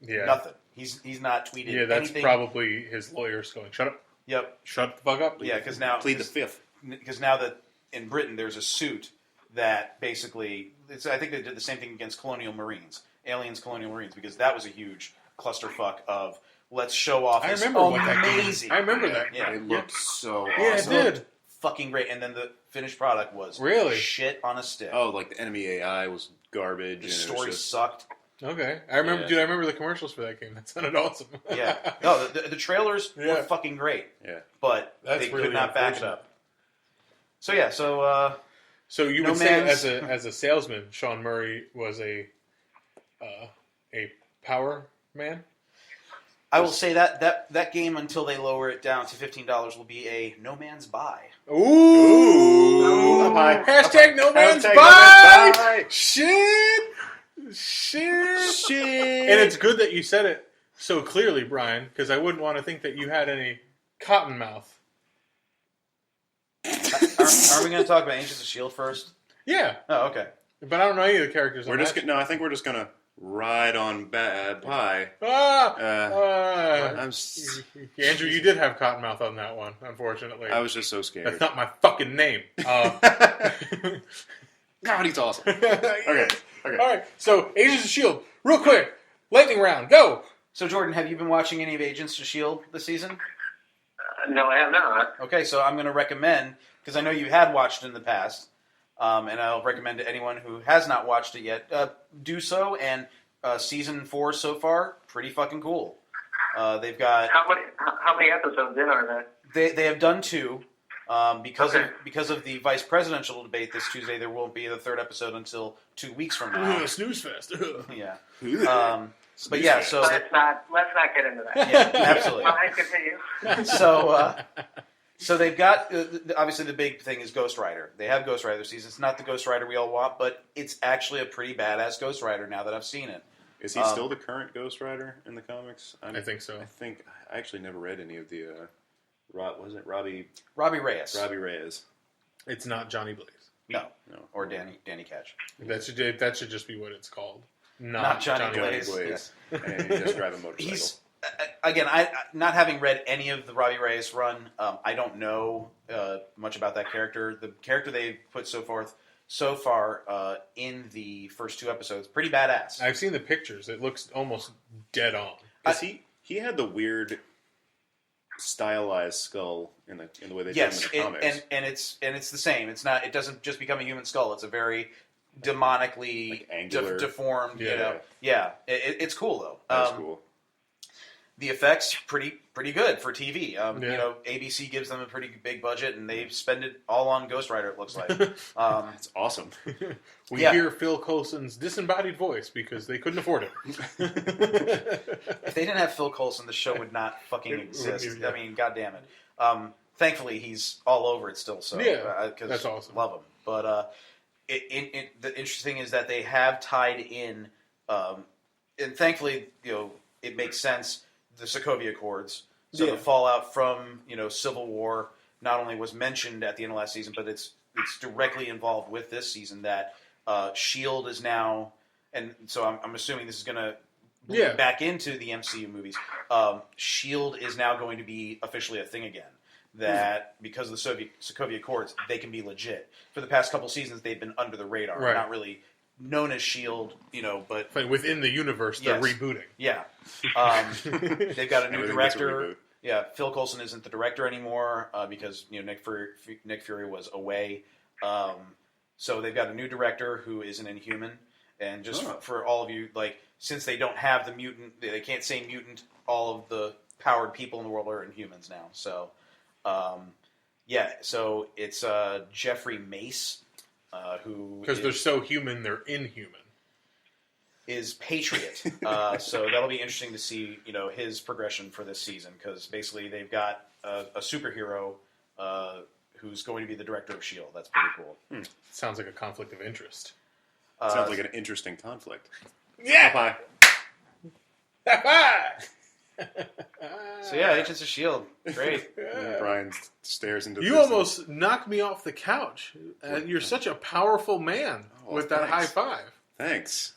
nothing. He's not tweeted. Yeah, that's anything. probably his lawyers going, "Shut up, Yep. shut the fuck up." Yeah, because now Plead the fifth. Because now that in Britain there's a suit that basically, I think they did the same thing against aliens colonial marines, because that was a huge clusterfuck of let's show off. I this remember what that game. amazing. I remember that. Yeah. It looked so Yeah, it awesome. did. Fucking great, and then the finished product was Really? shit on a stick. Oh, like the enemy AI was garbage. The and it story was just, sucked. Okay, I remember, Yeah. dude. I remember the commercials for that game. That sounded awesome. Yeah, no, the trailers Yeah. were fucking great, yeah. but That's they really could not back it unfortunate. up. So yeah, So you No would say, Man's- as a salesman, Sean Murray was a power man. I will say that game, until they lower it down to $15, will be a no man's buy. Ooh! Up high. Hashtag no man's Hashtag buy. no man's buy. Shit. Shit. And it's good that you said it so clearly, Brian, because I wouldn't want to think that you had any cotton mouth. Are we going to talk about Agents of S.H.I.E.L.D. first? Yeah, Oh, okay. but I don't know any of the characters. We're just no. I think we're just gonna ride on pie. Andrew, you did have cotton mouth on that one, unfortunately. I was just so scared. That's not my fucking name. God, he's awesome. Okay. All right. So, Agents of S.H.I.E.L.D. Real quick. Lightning round. Go. So, Jordan, have you been watching any of Agents of S.H.I.E.L.D. this season? No, I have not. Okay, so I'm going to recommend, because I know you had watched in the past, and I'll recommend to anyone who has not watched it yet, do so. And season 4 so far, pretty fucking cool. They've got How many episodes in are there? they have done 2. Because Okay. of the vice presidential debate this Tuesday, there won't be the 3rd episode until 2 weeks from now. Snooze fest. Yeah. But yeah, so Let's not get into that. yeah, absolutely. Fine, continue. So they've got obviously the big thing is Ghost Rider. They have Ghost Rider this season. It's not the Ghost Rider we all want, but it's actually a pretty badass Ghost Rider now that I've seen it. Is he still the current Ghost Rider in the comics? I think so. I actually never read any of the. Wasn't it Robbie Reyes. Reyes? It's not Johnny Blaze. No. No. Or Danny Catch. That should just be what it's called. Not Johnny Johnny Blaze. Blaze. And he just drive a motorcycle. He's again. I not having read any of the Robbie Reyes run, I don't know much about that character. The character they put so far in the first 2 episodes, pretty badass. I've seen the pictures. It looks almost dead on. He had the weird stylized skull in the way they Yes, did him in the comics. and it's the same. It's not. It doesn't just become a human skull. It's a very demonically Like angular. deformed. Yeah. Yeah. It's cool though. That's cool. The effects pretty good for TV. Yeah. ABC gives them a pretty big budget, and they spend it all on Ghost Rider. It looks like. That's awesome. We Yeah. hear Phil Coulson's disembodied voice because they couldn't afford it. If they didn't have Phil Coulson, the show would not fucking exist. Yeah. I mean, God damn it. Thankfully, he's all over it still. So Yeah, 'cause that's awesome. Love him. But the interesting is that they have tied in, and thankfully, it makes sense. The Sokovia Accords. So Yeah. the fallout from Civil War not only was mentioned at the end of last season, but it's directly involved with this season. That Shield is now, and so I'm assuming this is going to Yeah. back into the MCU movies. Shield is now going to be officially a thing again. That because of the Sokovia Accords, they can be legit. For the past couple seasons, they've been under the radar, Right. not really known as Shield, but But within the universe, they're Yes. rebooting. yeah. They've got a new Everything gets a director. reboot. Yeah, Phil Coulson isn't the director anymore because Nick Fury was away. So they've got a new director who is an Inhuman, and just for all of you, since they don't have the mutant, they can't say mutant. All of the powered people in the world are Inhumans now. So, so it's Jeffrey Mace, who Because they're so human, they're inhuman. is Patriot. So that'll be interesting to see, his progression for this season, because basically they've got a superhero who's going to be the director of S.H.I.E.L.D. That's pretty cool. Sounds like a conflict of interest. Sounds like an interesting conflict. Yeah! So yeah, Agents of S.H.I.E.L.D. Great. Brian stares into You the almost knocked me off the couch. You're such a powerful man with that high thanks. five. Thanks.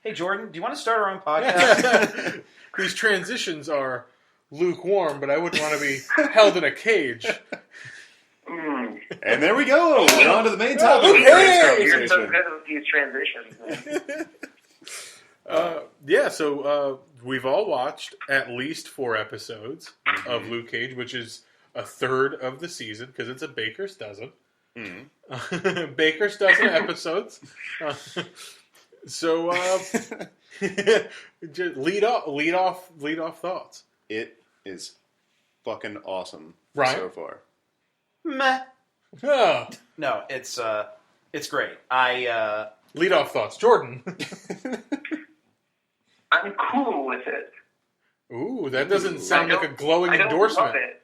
Hey, Jordan, do you want to start our own podcast? These transitions are lukewarm, but I wouldn't want to be held in a cage. And there we go. And on to the main topic of Hey! You're so conversation. good with these transitions. Man. So we've all watched at least 4 episodes of Luke Cage, which is a third of the season, because it's a baker's dozen. Baker's dozen episodes. So just lead off thoughts. It is fucking awesome Right. so far. Meh. Oh, No, it's great. lead off thoughts, Jordan. I'm cool with it. Ooh, that doesn't sound I like a don't- glowing I don't endorsement. love it.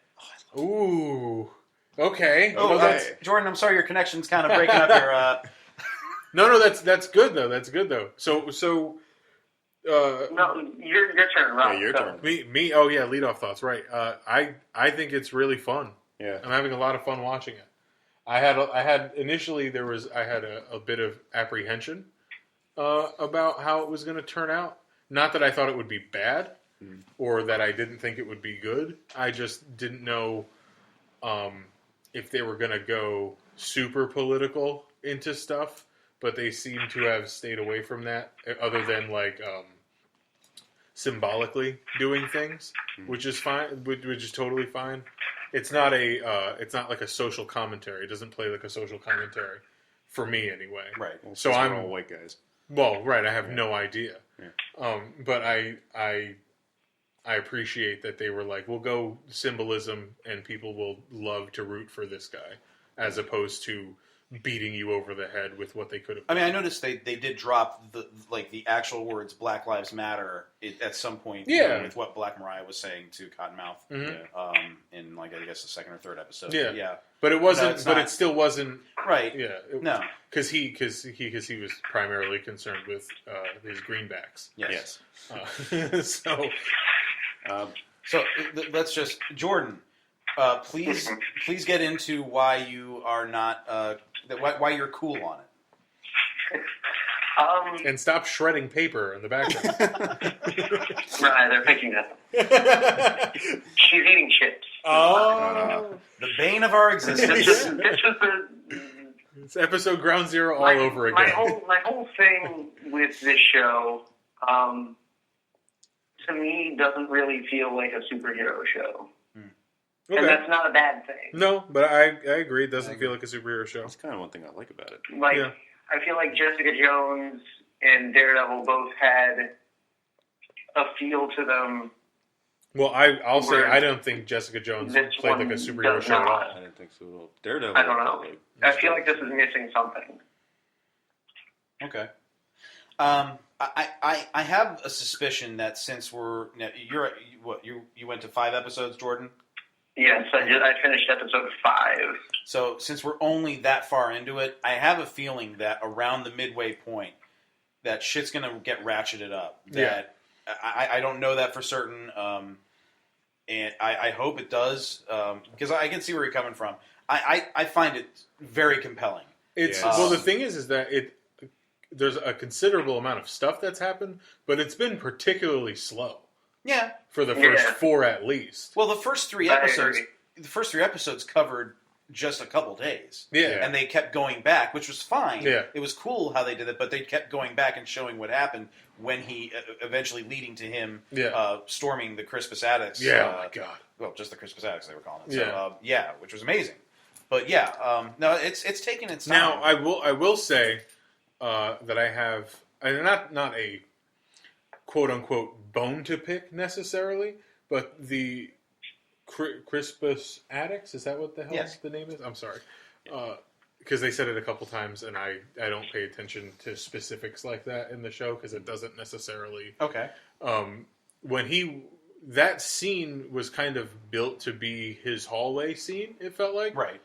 Ooh, okay. Oh, Well, that's Jordan, I'm sorry, your connection's kind of breaking up here. no, that's good though. That's good though. So. No, your turn, Rob. Yeah, your Go. turn. Me. Oh yeah, lead off thoughts. Right. I think it's really fun. Yeah. I'm having a lot of fun watching it. I had initially I had a bit of apprehension about how it was going to turn out. Not that I thought it would be bad, or that I didn't think it would be good. I just didn't know if they were going to go super political into stuff. But they seem to have stayed away from that, other than like symbolically doing things, which is fine, which is totally fine. It's not like a social commentary. It doesn't play like a social commentary for me anyway. Right. Well, So since I'm we're all white guys. well, right. I have no idea. Yeah. But I appreciate that they were like, we'll go symbolism, and people will love to root for this guy, as opposed to beating you over the head with what they could have I done. mean, I noticed they did drop the actual words "Black Lives Matter" at some point. Yeah. With what Black Mariah was saying to Cottonmouth. Mhm. In like I guess the second or third episode. Yeah. Yeah. But it wasn't. No, it's but not. it still wasn't. Right. Yeah. No. Because he was primarily concerned with his greenbacks. Yes. So So let's just Jordan. Please get into why you are not why you're cool on it. and stop shredding paper in the background. Right, they're picking up. She's eating chips. Oh, The bane of our existence. It's just it's episode Ground Zero all over again. My whole thing with this show, to me, doesn't really feel like a superhero show. Okay. And that's not a bad thing. No, but I agree. It doesn't feel like a superhero show. That's kind of one thing I like about it. Like, Yeah. I feel like Jessica Jones and Daredevil both had a feel to them. Well, I'll say I don't think Jessica Jones This played like a one superhero does show at not. all. I didn't think so at all. Daredevil. I don't know. like, I feel like this is missing something. Okay. I have a suspicion that since you went to 5 episodes, Jordan. Yes, I finished episode 5. So since we're only that far into it, I have a feeling that around the midway point, that shit's gonna get ratcheted up. That I don't know that for certain, and I hope it does because I can see where you're coming from. I find it very compelling. It's Yeah. well, the thing is that there's a considerable amount of stuff that's happened, but it's been particularly slow Yeah. for the first Yeah. 4 at least. Well, the first 3 I episodes, agree. covered just a couple days. Yeah. And they kept going back, which was fine. Yeah. It was cool how they did it, but they kept going back and showing what happened when he eventually leading to him storming the Crispus Attucks. Yeah, oh my God. Well, just the Crispus Attucks they were calling it. Yeah. So, which was amazing. But no, it's taking its time. Now, I will say that I have not a quote unquote bone to pick necessarily, but the Crispus Attucks, is that what the hell the name is? I'm sorry, because they said it a couple times, and I don't pay attention to specifics like that in the show because it doesn't necessarily. Okay. When he that scene was kind of built to be his hallway scene, it felt like. Right.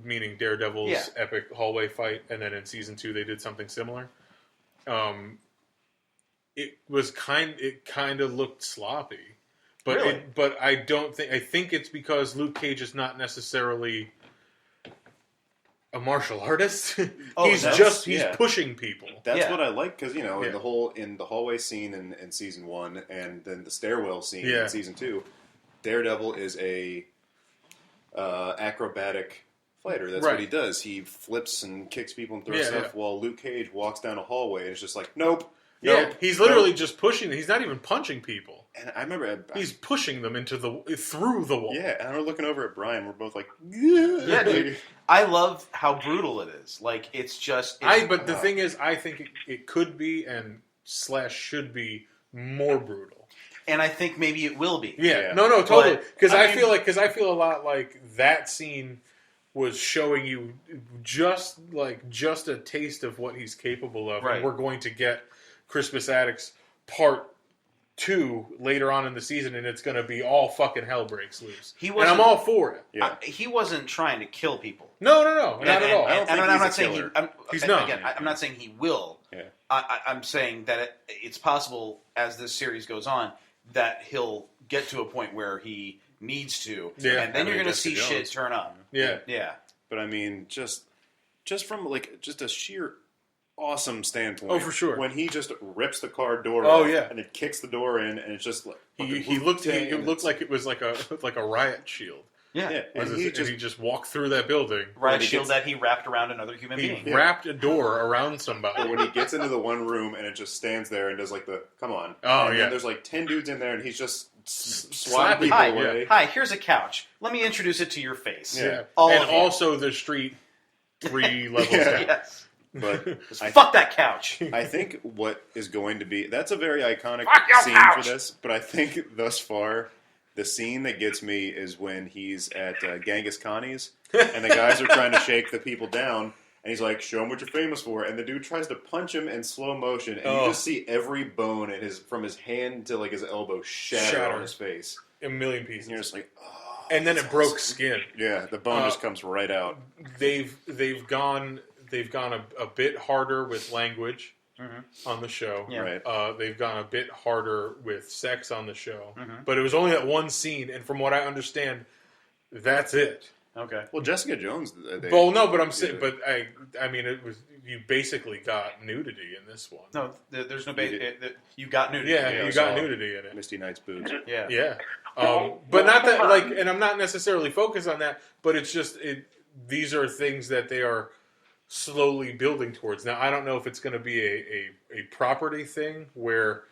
Meaning Daredevil's Yeah. epic hallway fight, and then in season 2 they did something similar. It kind of looked sloppy. But Really? I think it's because Luke Cage is not necessarily a martial artist. He's pushing people. That's what I like, because in the hallway scene in season 1, and then the stairwell scene in season 2, Daredevil is a acrobatic fighter. That's what he does. He flips and kicks people and throws stuff, while Luke Cage walks down a hallway and it's just like, nope. He's literally just pushing. He's not even punching people. And I remember he's pushing them through the wall. Yeah, and I was looking over at Brian. We're both like, yeah, dude. I love how brutal it is. Like, it's just. But the thing is, I think it could be and / should be more brutal. And I think maybe it will be. Yeah. No, totally. Because I feel a lot like that scene was showing you just a taste of what he's capable of. Right. And we're going to get Crispus Attucks Part 2 later on in the season, and it's going to be all fucking hell breaks loose. And I'm all for it. Yeah. He wasn't trying to kill people. No, not at all. I'm not saying he's not. Again, I'm not saying he will. Yeah. I'm saying that it's possible as this series goes on that he'll get to a point where he needs to, and then you're going to see shit turn up. Yeah. But I mean, just from just a sheer awesome standpoint. Oh, for sure. When he just rips the car door off, and it kicks the door in, and it's just like he looked like it was like a riot shield. Yeah. And he just walked through that building. Riot shield that he wrapped around another human being. He wrapped a door around somebody. But when he gets into the one room and it just stands there and does come on. Oh, and yeah. then there's 10 dudes in there and he's just swatting people away. Hi, here's a couch. Let me introduce it to your face. Yeah. And also the street 3 levels down. Yes. But fuck that couch. I think what is going to be... That's a very iconic scene for this, but I think thus far, the scene that gets me is when he's at Genghis Khan's, and the guys are trying to shake the people down, and he's like, show him what you're famous for, and the dude tries to punch him in slow motion, and you just see every bone from his hand to his elbow shatter on his face. A million pieces. And you're just like, oh... And then it broke skin. Yeah, the bone just comes right out. They've gone a bit harder with language on the show. Yeah. Right. They've gone a bit harder with sex on the show. But it was only that one scene, and from what I understand, that's it. Okay. Well, Jessica Jones... I mean, it was... You basically got nudity in this one. No, there's no... You got nudity. Yeah, you got nudity in it. Misty Knight's boobs. Yeah. Yeah. But not that, and I'm not necessarily focused on that, but it's just, these are things that they are slowly building towards. Now, I don't know if it's going to be a property thing where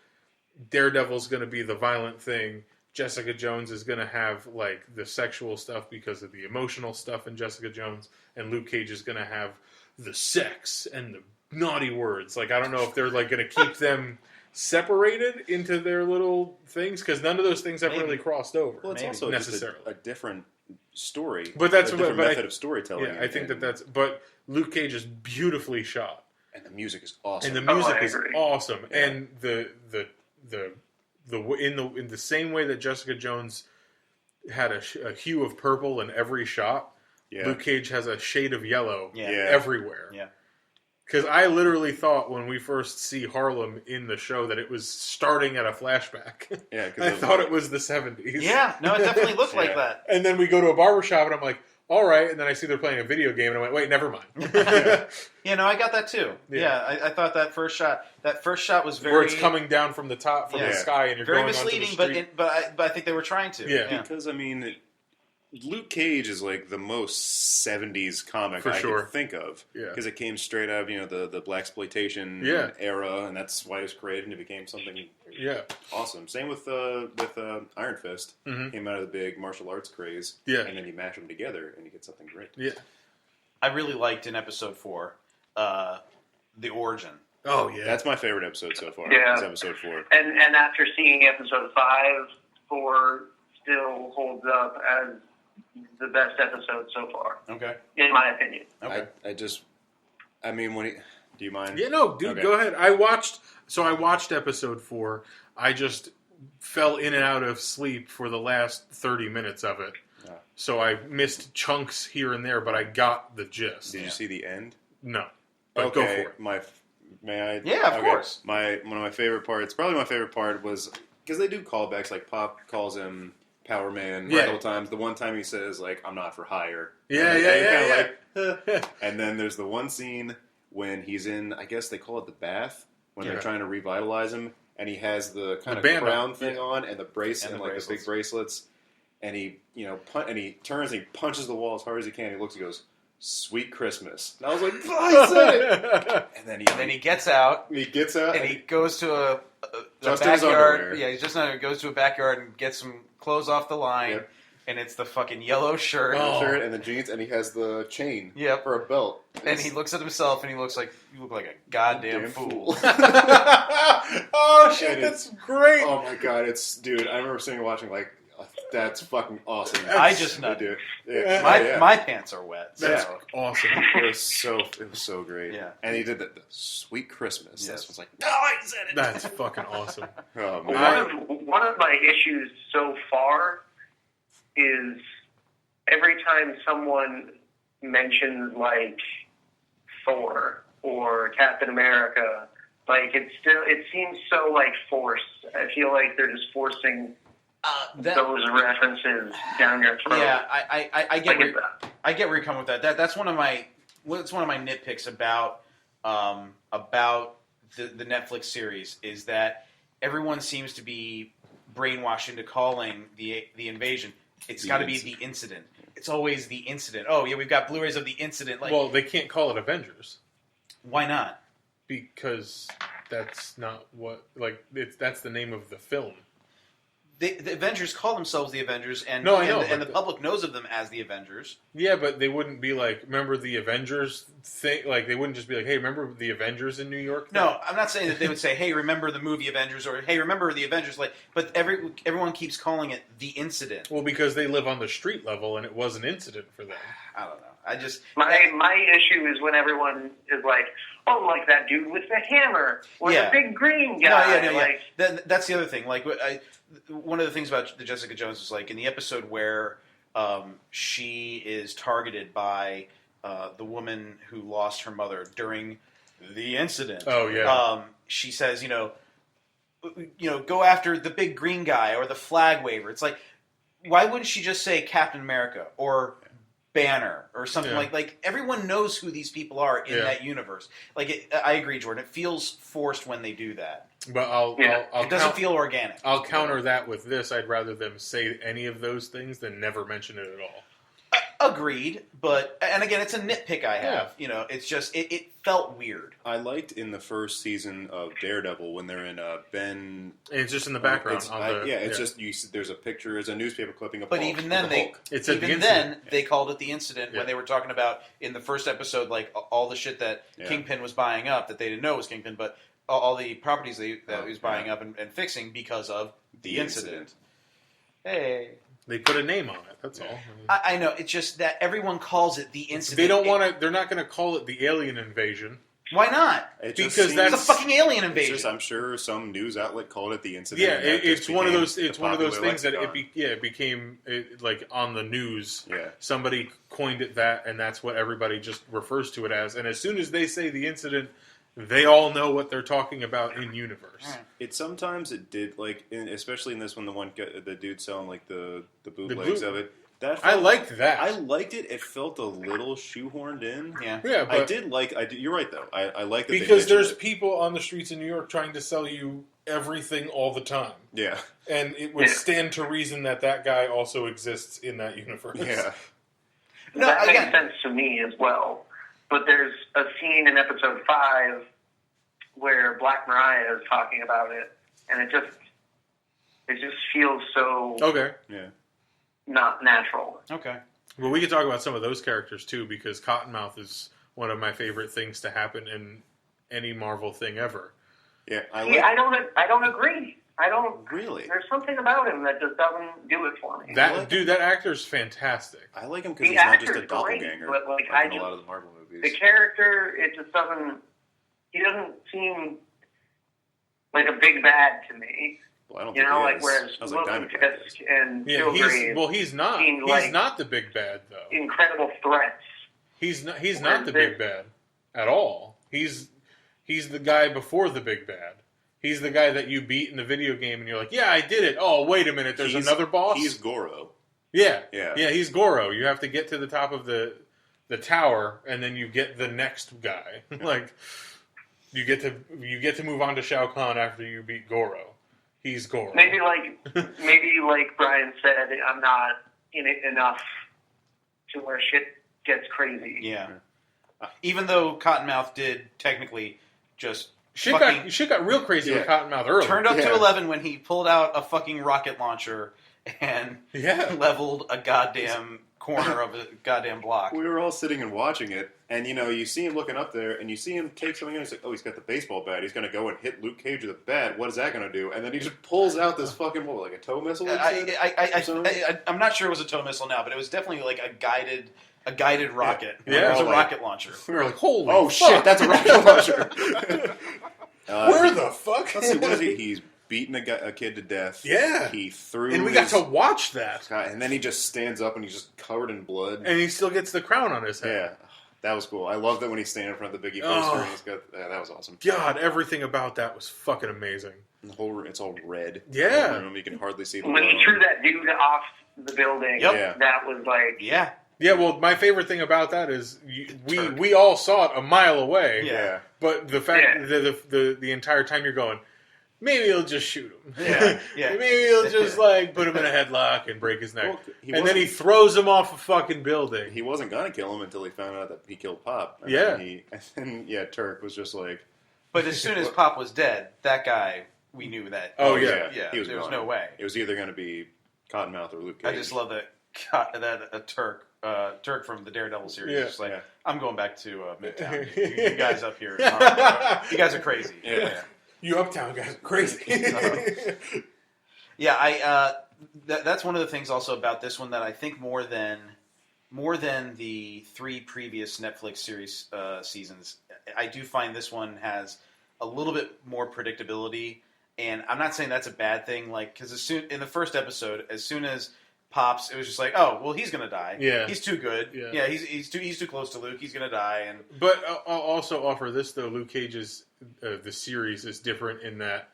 Daredevil's going to be the violent thing, Jessica Jones is going to have the sexual stuff because of the emotional stuff in Jessica Jones, and Luke Cage is going to have the sex and the naughty words. I don't know if they're going to keep them separated into their little things, because none of those things have really crossed over. Well, it's also necessarily just a different story, but that's a different method of storytelling. Yeah, I think that's. But Luke Cage is beautifully shot, and the music is awesome. And the music is awesome, and in the same way that Jessica Jones had a hue of purple in every shot, Luke Cage has a shade of yellow everywhere. Yeah. Because I literally thought when we first see Harlem in the show that it was starting at a flashback. Yeah, I thought it was the 70s. Yeah, no, it definitely looked like that. And then we go to a barbershop and I'm like, all right. And then I see they're playing a video game and I went, wait, never mind. Yeah, no, I got that too. Yeah, I thought that first shot was very... Where it's coming down from the top, from the sky, and you're very going misleading, onto the street. but I think they were trying to. Yeah. Because, I mean... Luke Cage is the most 70s comic I can think of. Yeah. Because it came straight out of, the blaxploitation era, and that's why it was created, and it became something awesome. Same with Iron Fist. Came out of the big martial arts craze. Yeah. And then you mash them together, and you get something great. Yeah. I really liked in episode 4, the origin. Oh, yeah. That's my favorite episode so far. Yeah. Is episode 4. And after seeing episode 5, 4 still holds up as the best episode so far. Okay. In my opinion. Okay. Do you mind? Yeah, no, dude, go ahead. I watched episode 4. I just fell in and out of sleep for the last 30 minutes of it. Yeah. So I missed chunks here and there, but I got the gist. Did you see the end? No. But go for it. May I? Yeah, of course. One of my favorite parts, probably my favorite part, was because they do callbacks. Like Pop calls him Power Man a couple times. The one time he says like, "I'm not for hire." Yeah. And then there's the one scene when he's in, I guess they call it the bath, when they're trying to revitalize him, and he has the kind of crown thing on and the bracelet and like the big bracelets, and he he turns and he punches the wall as hard as he can. He looks and goes, "Sweet Christmas." And I was like, I said it. And then he gets out. And he goes to a just in his backyard. underwear. Yeah, he goes to a backyard and gets some clothes off the line. Yep. And it's the fucking yellow shirt. Shirt and the jeans, and he has the chain for a belt. And he looks at himself and he looks like, you look like a goddamn fool. Oh shit, that's great. Oh my god, dude, I remember sitting and watching like, that's fucking awesome. I just nutted. My pants are wet. That's awesome. It was so great. Yeah. And he did the Sweet Christmas. Yes. That was like, no, I said it. That's fucking awesome. Oh man. One of my issues so far is every time someone mentions like Thor or Captain America, like it seems so like forced. I feel like they're just forcing those references down your throat. Yeah, I get where you're coming with that. That's one of my nitpicks about the Netflix series is that everyone seems to be brainwashed into calling the invasion. It's got to be the incident. It's always the incident. Oh yeah, we've got Blu-rays of the incident. Like, well, they can't call it Avengers. Why not? Because that's not what that's the name of the film. The Avengers call themselves the Avengers, and the public knows of them as the Avengers. Yeah, but they wouldn't be like, remember the Avengers thing? Like, they wouldn't just be like, hey, remember the Avengers in New York? No, I'm not saying that they would say, hey, remember the movie Avengers, or hey, remember the Avengers. But everyone keeps calling it the incident. Well, because they live on the street level, and it was an incident for them. I don't know. My issue is when everyone is like, oh, like that dude with the hammer, or the big green guy. That's the other thing. Like, one of the things about the Jessica Jones is like in the episode where she is targeted by the woman who lost her mother during the incident. Oh yeah. She says, go after the big green guy or the flag waver. It's like, why wouldn't she just say Captain America or Banner or something like everyone knows who these people are in that universe. Like, I agree, Jordan. It feels forced when they do that. But it doesn't feel organic. I'll counter that with this. I'd rather them say any of those things than never mention it at all. Agreed, and again, it's a nitpick I have. It's just it felt weird. I liked in the first season of Daredevil when they're in Ben. And it's just in the background. Just there's a picture, there's a newspaper clipping of. But Hulk, even then, they called it the incident when they were talking about in the first episode, like all the shit that Kingpin was buying up that they didn't know was Kingpin, but all the properties that he was buying up and fixing because of the incident. Hey. They put a name on it. That's all. I know. It's just that everyone calls it the incident. They don't want to. They're not going to call it the alien invasion. Why not? Because that's a fucking alien invasion. I'm sure some news outlet called it the incident. Yeah, it's one of those. It's one of those things that it became like on the news. Yeah, somebody coined it that, and that's what everybody just refers to it as. And as soon as they say the incident, they all know what they're talking about in universe. Sometimes it did, like, especially in this one, the dude selling like the bootlegs of it. I liked that. I liked it. It felt a little shoehorned in. Yeah. But I did. You're right though. I like that because there's people on the streets in New York trying to sell you everything all the time. Yeah. And it would stand to reason that guy also exists in that universe. Yeah. That makes sense to me as well. But there's a scene in episode 5 where Black Mariah is talking about it, and it just feels so not natural. Okay. Well, we could talk about some of those characters too, because Cottonmouth is one of my favorite things to happen in any Marvel thing ever. Yeah, I don't agree. I don't really. There's something about him that just doesn't do it for me. That actor's fantastic. I like him because he's not just a doppelganger. But in a lot of the Marvel movies. The character, it just doesn't. He doesn't seem like a big bad to me. Well, I don't You think know, he like is. whereas Sounds like Logan Diamondback is. Fisk and Yeah, Kilgrave he's not. seemed He's like not the big bad though. incredible threats. He's not the big bad at all. He's the guy before the big bad. He's the guy that you beat in the video game, and you're like, yeah, I did it. Oh, wait a minute, there's another boss. He's Goro. Yeah. Yeah. He's Goro. You have to get to the top of the tower, and then you get the next guy. Like you get to move on to Shao Kahn after you beat Goro. He's Goro. Maybe like Brian said, I'm not in it enough to where shit gets crazy. Yeah. Even though Cottonmouth did technically just Shit got real crazy with Cottonmouth early. turned up to 11 when he pulled out a fucking rocket launcher and leveled a goddamn corner of a goddamn block. We were all sitting and watching it, and you see him looking up there, and you see him take something, and he's like, "Oh, he's got the baseball bat. He's going to go and hit Luke Cage with a bat. What is that going to do?" And then he just pulls out this fucking like a tow missile. I'm not sure it was a tow missile now, but it was definitely like a guided rocket. Yeah. It was a rocket launcher. We were like, holy oh fuck. shit, that's a rocket launcher. Where the fuck? Let's see, what is he? He's beaten a kid to death. Yeah. He threw And we got to watch that. And then he just stands up and he's just covered in blood. And he still gets the crown on his head. Yeah. That was cool. I love that when he's standing in front of the Biggie poster and he's got that was awesome. God, everything about that was fucking amazing. The whole it's all red. Yeah. The room, you can hardly see the When he threw that dude off the building, that was like... Yeah. Yeah, well, my favorite thing about that is we all saw it a mile away. Yeah. But the fact that the entire time you're going, maybe he'll just shoot him. Yeah. Yeah. Maybe he'll just put him in a headlock and break his neck. Well, and then he throws him off a fucking building. He wasn't gonna kill him until he found out that he killed Pop. And then Turk was just like. But as soon as Pop was dead, that guy, we knew that. Oh yeah. He was there was gone. no way. It was either going to be Cottonmouth or Luke Cage. I just love that a Turk from the Daredevil series. Yeah. Just like, I'm going back to Midtown. You guys up here, you guys are crazy. Yeah. You uptown guys are crazy. That's one of the things also about this one that I think more than the 3 previous Netflix series seasons, I do find this one has a little bit more predictability. And I'm not saying that's a bad thing, because in the first episode, as soon as Pops, it was just like, oh, well, he's gonna die. Yeah, he's too good. Yeah, he's too close to Luke. He's gonna die. But I'll also offer this though: Luke Cage's the series is different in that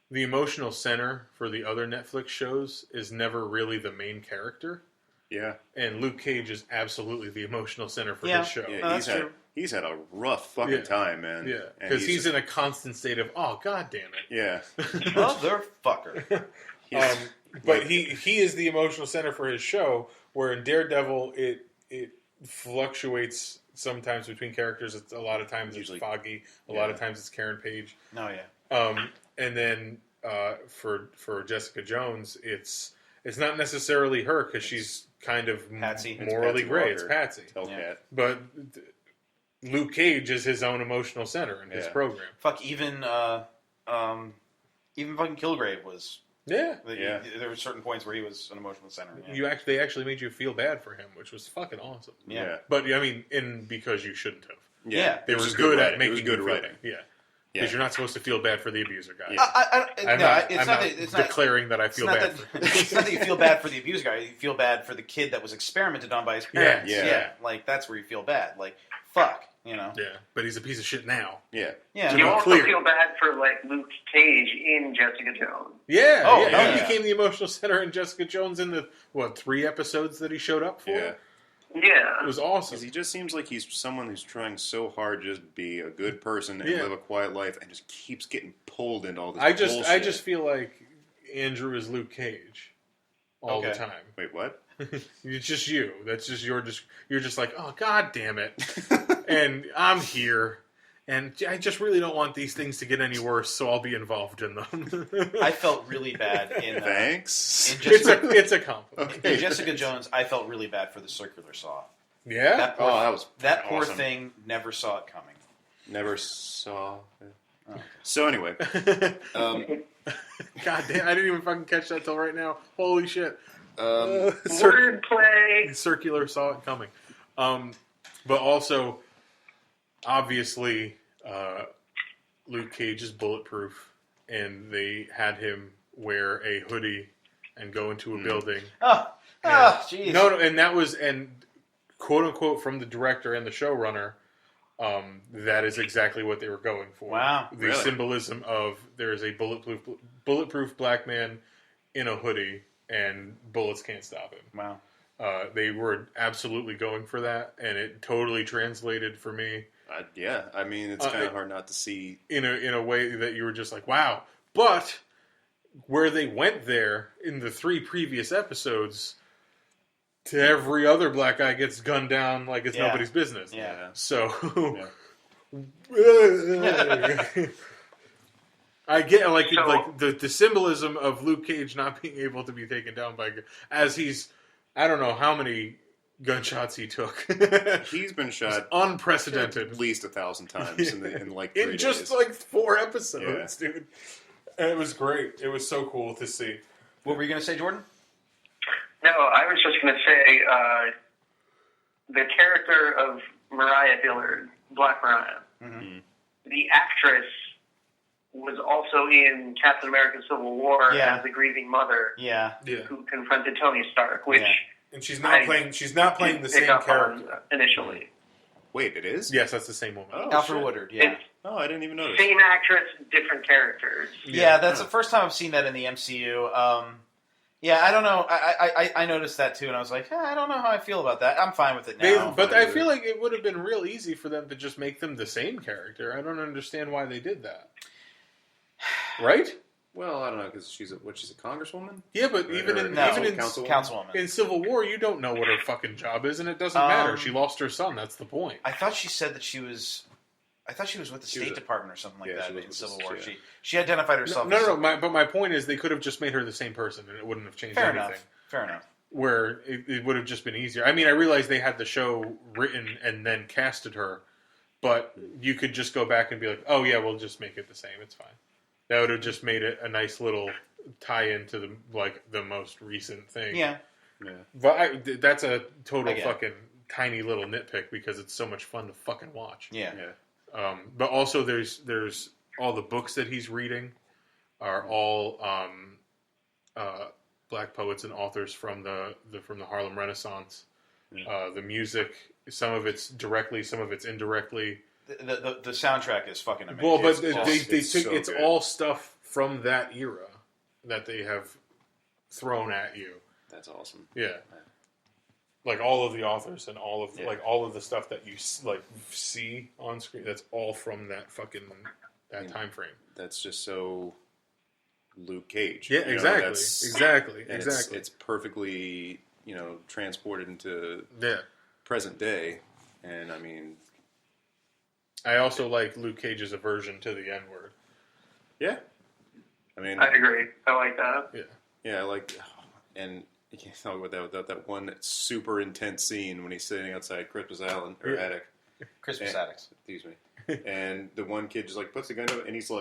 the emotional center for the other Netflix shows is never really the main character. Yeah, and Luke Cage is absolutely the emotional center for his show. Yeah, he's had a rough fucking time, man. Yeah, because he's in a constant state of, oh, god damn it. Yeah, motherfucker. But he is the emotional center for his show, where in Daredevil it fluctuates sometimes between characters. It's a lot of times it's Foggy, a lot of times it's Karen Page. Oh yeah. And then for Jessica Jones, it's not necessarily her because she's kind of Patsy. morally gray. It's Patsy. Hellcat. But Luke Cage is his own emotional center in his program. Fuck, even fucking Kilgrave was. Yeah. There were certain points where he was an emotional center. Yeah. They actually made you feel bad for him, which was fucking awesome. Yeah. But I mean, because you shouldn't have. Yeah. They were good at making good you writing. Yeah. Because you're not supposed to feel bad for the abuser guy. Yeah. I'm not declaring that I feel bad for him. It's not that you feel bad for the abuser guy. You feel bad for the kid that was experimented on by his parents. Yeah. Like, that's where you feel bad. Like, fuck. Yeah, but he's a piece of shit now. Yeah. You also feel bad for Luke Cage in Jessica Jones. Yeah. He became the emotional center in Jessica Jones in the 3 episodes that he showed up for. Yeah. Yeah. It was awesome. He just seems like he's someone who's trying so hard to just be a good person and live a quiet life, and just keeps getting pulled into all this bullshit. I just feel like Andrew is Luke Cage all the time. Wait, what? It's just you. That's just you're just like, oh god damn it. And I'm here, and I just really don't want these things to get any worse, so I'll be involved in them. I felt really bad in... Thanks. It's a compliment. Okay. In Jessica Jones, I felt really bad for the circular saw. Yeah? That poor thing never saw it coming. Never saw it. Oh. So anyway. God damn, I didn't even fucking catch that till right now. Holy shit. Wordplay. Circular saw it coming. But also... Obviously, Luke Cage is bulletproof, and they had him wear a hoodie and go into a building. Jeez. No, and quote unquote from the director and the showrunner, that is exactly what they were going for. Wow. The symbolism of there is a bulletproof black man in a hoodie and bullets can't stop him. Wow. They were absolutely going for that, and it totally translated for me. Yeah, I mean, it's kind of hard not to see in a way that you were just like, wow. But where they went there in the 3 previous episodes, to every other black guy gets gunned down like it's nobody's business. Yeah. So I get like the symbolism of Luke Cage not being able to be taken down by as he's, I don't know how many gunshots he took. He's been shot unprecedented at least 1,000 times in like 3 days. Just like 4 episodes, dude. And it was great. It was so cool to see. What were you going to say, Jordan? No, I was just going to say the character of Mariah Dillard, Black Mariah, the actress was also in Captain America: Civil War as the grieving mother who confronted Tony Stark, which and she's not playing the same character initially. Wait, it is? Yes, that's the same woman. Oh, Alfred Woodard. Yeah. I didn't even notice. Same actress, different characters. Yeah, that's the first time I've seen that in the MCU. I don't know. I noticed that too, and I was like, I don't know how I feel about that. I'm fine with it now. But I feel like it would have been real easy for them to just make them the same character. I don't understand why they did that. Right? Well, I don't know, because she's a congresswoman? Yeah, but even in councilwoman. In Civil War, you don't know what her fucking job is, and it doesn't matter. She lost her son. That's the point. I thought she said that she was. I thought she was with the State Department or something like that in Civil War. She identified herself. No. But my point is, they could have just made her the same person, and it wouldn't have changed anything. Fair enough. Where it would have just been easier. I mean, I realize they had the show written and then casted her, but you could just go back and be like, oh yeah, we'll just make it the same. It's fine. That would have just made it a nice little tie-in to the most recent thing. Yeah. But that's a total fucking tiny little nitpick because it's so much fun to fucking watch. Yeah. But also, there's all the books that he's reading are all black poets and authors from the Harlem Renaissance. The music, some of it's directly, some of it's indirectly. The soundtrack is fucking amazing. Well, but it's all stuff from that era that they have thrown at you. That's awesome. Yeah. Like all of the authors and all of all of the stuff that you see on screen, that's all from that fucking time frame. That's just so Luke Cage. Yeah, exactly. It's perfectly transported into present day, and I mean, I also like Luke Cage's aversion to the N-word. Yeah, I mean, I agree. I like that. Yeah, I like, and you can't talk about that one super intense scene when he's sitting outside Christmas Island or attic. Christmas attics. Excuse me. And the one kid just puts the gun to it, and he's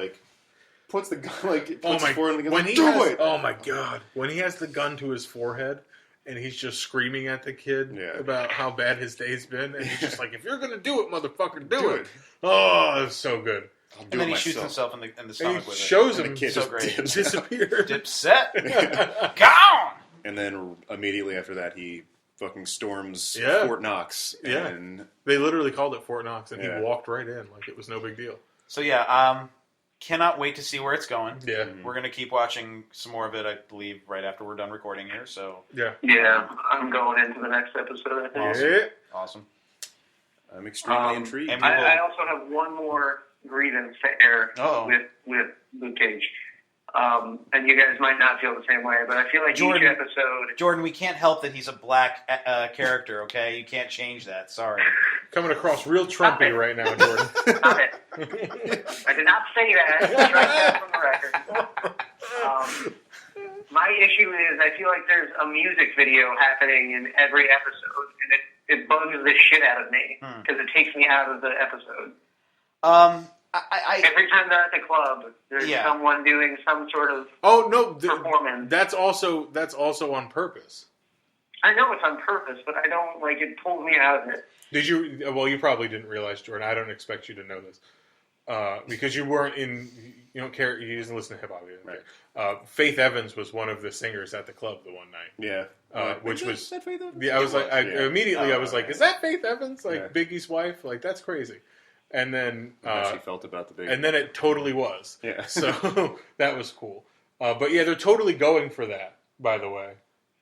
puts the gun puts his forehead in the gun. Do it! Oh my god! When he has the gun to his forehead. And he's just screaming at the kid about how bad his day's been. And he's just like, if you're going to do it, motherfucker, do it. Oh, it's so good. And then he shoots himself in the stomach with it. Shows him. And the kid so great. Disappeared. Dipset. Gone! And then immediately after that, he fucking storms Fort Knox. And they literally called it Fort Knox. And he walked right in like it was no big deal. So cannot wait to see where it's going. Yeah. We're going to keep watching some more of it, I believe, right after we're done recording here. So Yeah, I'm going into the next episode, I think. Awesome. I'm extremely intrigued. And I also have one more grievance to air with Luke Cage. And you guys might not feel the same way, but I feel like each episode... Jordan, we can't help that he's a black character, okay? You can't change that. Sorry. Coming across real Trumpy right now, Jordan. Stop it. I did not say that. Strike that from the record. My issue is I feel like there's a music video happening in every episode, and it bugs the shit out of me because it takes me out of the episode. Every time they're at the club, there's someone doing some sort of performance. That's also on purpose. I know it's on purpose, but I don't it pulls me out of it. Did you? Well, you probably didn't realize, Jordan. I don't expect you to know this. because you weren't in. You don't care. You didn't listen to hip hop. Right. Faith Evans was one of the singers at the club the one night. Yeah. Which was is that Faith Evans? yeah. I was like, immediately I was like, right. is that Faith Evans? Like Yeah. Biggie's wife? Like that's crazy. And then How she felt about the big. and then it totally was. Yeah. So that was cool. But yeah, they're totally going for that. By the way,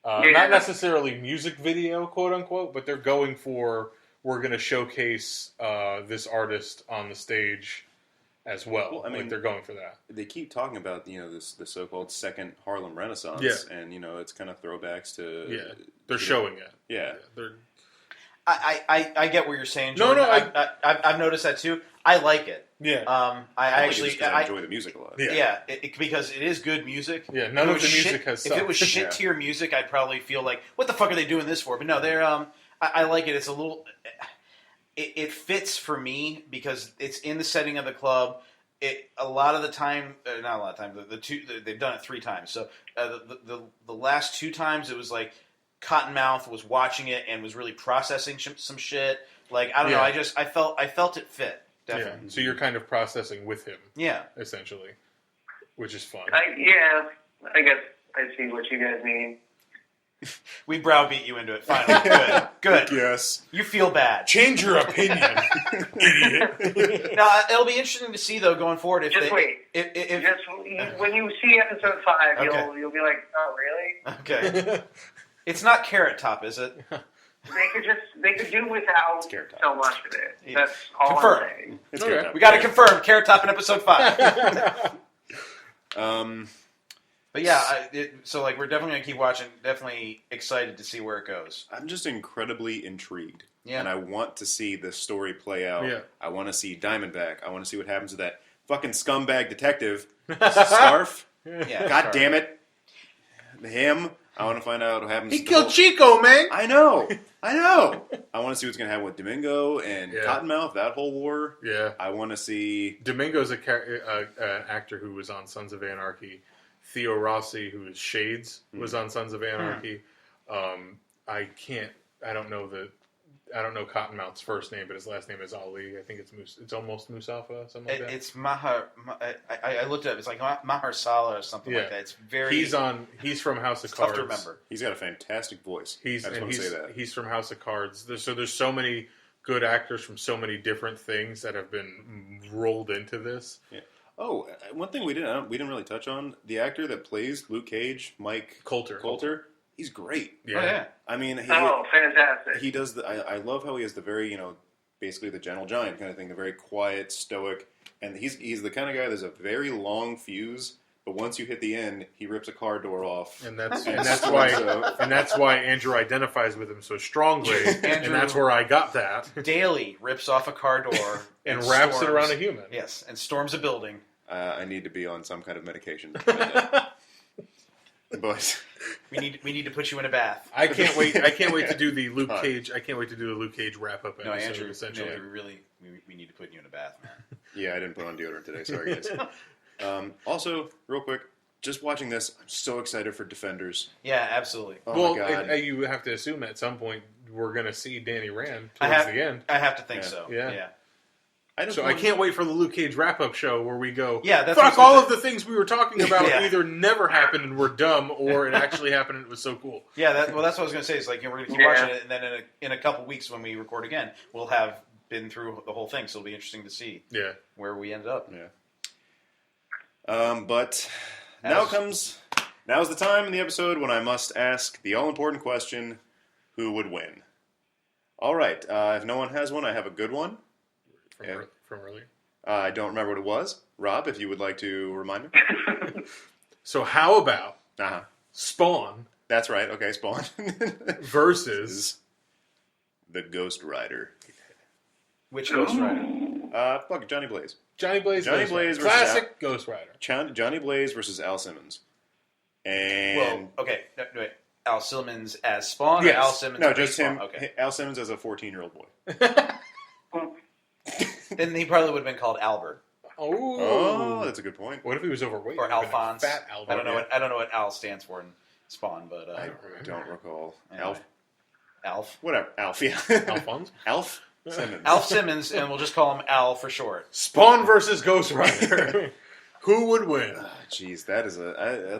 Yeah. not necessarily music video, quote unquote, but they're going for we're going to showcase this artist on the stage as well. Well, I mean, like they're going for that. They keep talking about the so-called second Harlem Renaissance, Yeah. and it's kind of throwbacks to They're showing it. Yeah. They're I get what you're saying, No, Jordan. no, I've noticed that too. I like it. yeah. I I actually enjoy the music a lot. Yeah. because it is good music. Yeah, none If it of the was music shit, has If it was sucked. shit Yeah. tier music, I'd probably feel like, what the fuck are they doing this for? But no, they're I like it. It's a little. It fits for me because it's in the setting of the club. A lot of the time, not a lot of time. They've done it 3 times. So the last 2 times it was like Cottonmouth was watching it and was really processing some shit. Like I don't know. Yeah. I felt it fit Yeah. definitely. So you're kind of processing with him, Yeah. essentially, which is fun. I guess I see what you guys mean. We browbeat you into it. Finally, good. Yes. You feel bad. Change your opinion, idiot. Now it'll be interesting to see though going forward if Just they, wait. if When you see episode 5, Okay. you'll be like, oh, really? okay. It's not Carrot Top, is it? They could do without It's Carrot Top. so much of it. Yeah. That's all Confirmed. I'm saying. It's Okay. good. We got to confirm Carrot Top in episode 5. But yeah, so like we're definitely gonna keep watching. Definitely excited to see where it goes. I'm just incredibly intrigued. Yeah. And I want to see this story play out. Yeah. I want to see Diamondback. I want to see what happens to that fucking scumbag detective. Scarf. Yeah. God sorry. damn it. Him. I want to find out what happens He to the killed whole- Chico, man. I know. I want to see what's going to happen with Domingo and Yeah. Cottonmouth, that whole war. Yeah. I want to see... Domingo's an actor who was on Sons of Anarchy. Theo Rossi, who is Shades, was on Sons of Anarchy. I don't know Cottonmouth's first name, but his last name is Ali. I think it's almost Musafa, something like that. It's Mahar. I looked it up. It's like Mahershala or something like Yeah. that. It's very. He's from House of it's Cards. tough to remember. He's got a fantastic voice. I just want to say that. He's from House of Cards. There's so many good actors from so many different things that have been rolled into this. Yeah. Oh, one thing we didn't really touch on, the actor that plays Luke Cage, Mike Coulter. he's great. Yeah. Oh, yeah. I mean, Fantastic. he does I love how he has the very, basically the gentle giant kind of thing, the very quiet, stoic, and he's the kind of guy that's a very long fuse, but once you hit the end, he rips a car door off. And that's why Andrew identifies with him so strongly, and that's where I got that. Daily rips off a car door and wraps it around a human. Yes, and storms a building. I need to be on some kind of medication. But We need to put you in a bath. I can't wait to do the Luke Cage. I can't wait to do the Luke Cage wrap up episode. No, Andrew. Essentially, We need to put you in a bath, man. yeah, I didn't put on deodorant today. Sorry, guys. Also, real quick, just watching this, I'm so excited for Defenders. Yeah, absolutely. Oh my God. you have to assume at some point we're going to see Danny Rand I towards have the end. I have to think Yeah. so. Yeah. Yeah. So I can't wait for the Luke Cage wrap-up show where we go, Yeah, that's fuck what I all was of the things we were talking about Yeah. either never happened and were dumb, or it actually happened and it was so cool. Yeah, that's what I was going to say. Is like we're going to keep watching it, and then in a couple weeks when we record again, we'll have been through the whole thing. So it'll be interesting to see Yeah. where we ended up. Yeah. But now's the time in the episode when I must ask the all-important question, who would win? All right. If no one has one, I have a good one. From earlier. I don't remember what it was. Rob, if you would like to remind me. So how about Uh-huh. Spawn That's right. Okay, Spawn. versus the Ghost Rider. Which Ghost Rider? Fuck it, Johnny Blaze. Johnny Blaze? Johnny Ghost Blaze Rider. versus Classic Ghost Rider. Johnny Blaze versus Al Simmons. And Well, okay. No, wait. Al Simmons as Spawn Yes. or Al Simmons no, as just Spawn? him. Okay. Al Simmons as a 14-year-old boy. Then he probably would have been called Albert Oh, that's a good point. What if he was overweight? or It would've been a Alphonse. Fat Albert. I don't know what Al stands for in Spawn, but I don't recall. Anyway. Alf. Whatever. Alf, yeah. Alphonse? Alf? Simmons. Alf Simmons, and we'll just call him Al for short. Spawn versus Ghost Rider. Who would win? Jeez, that's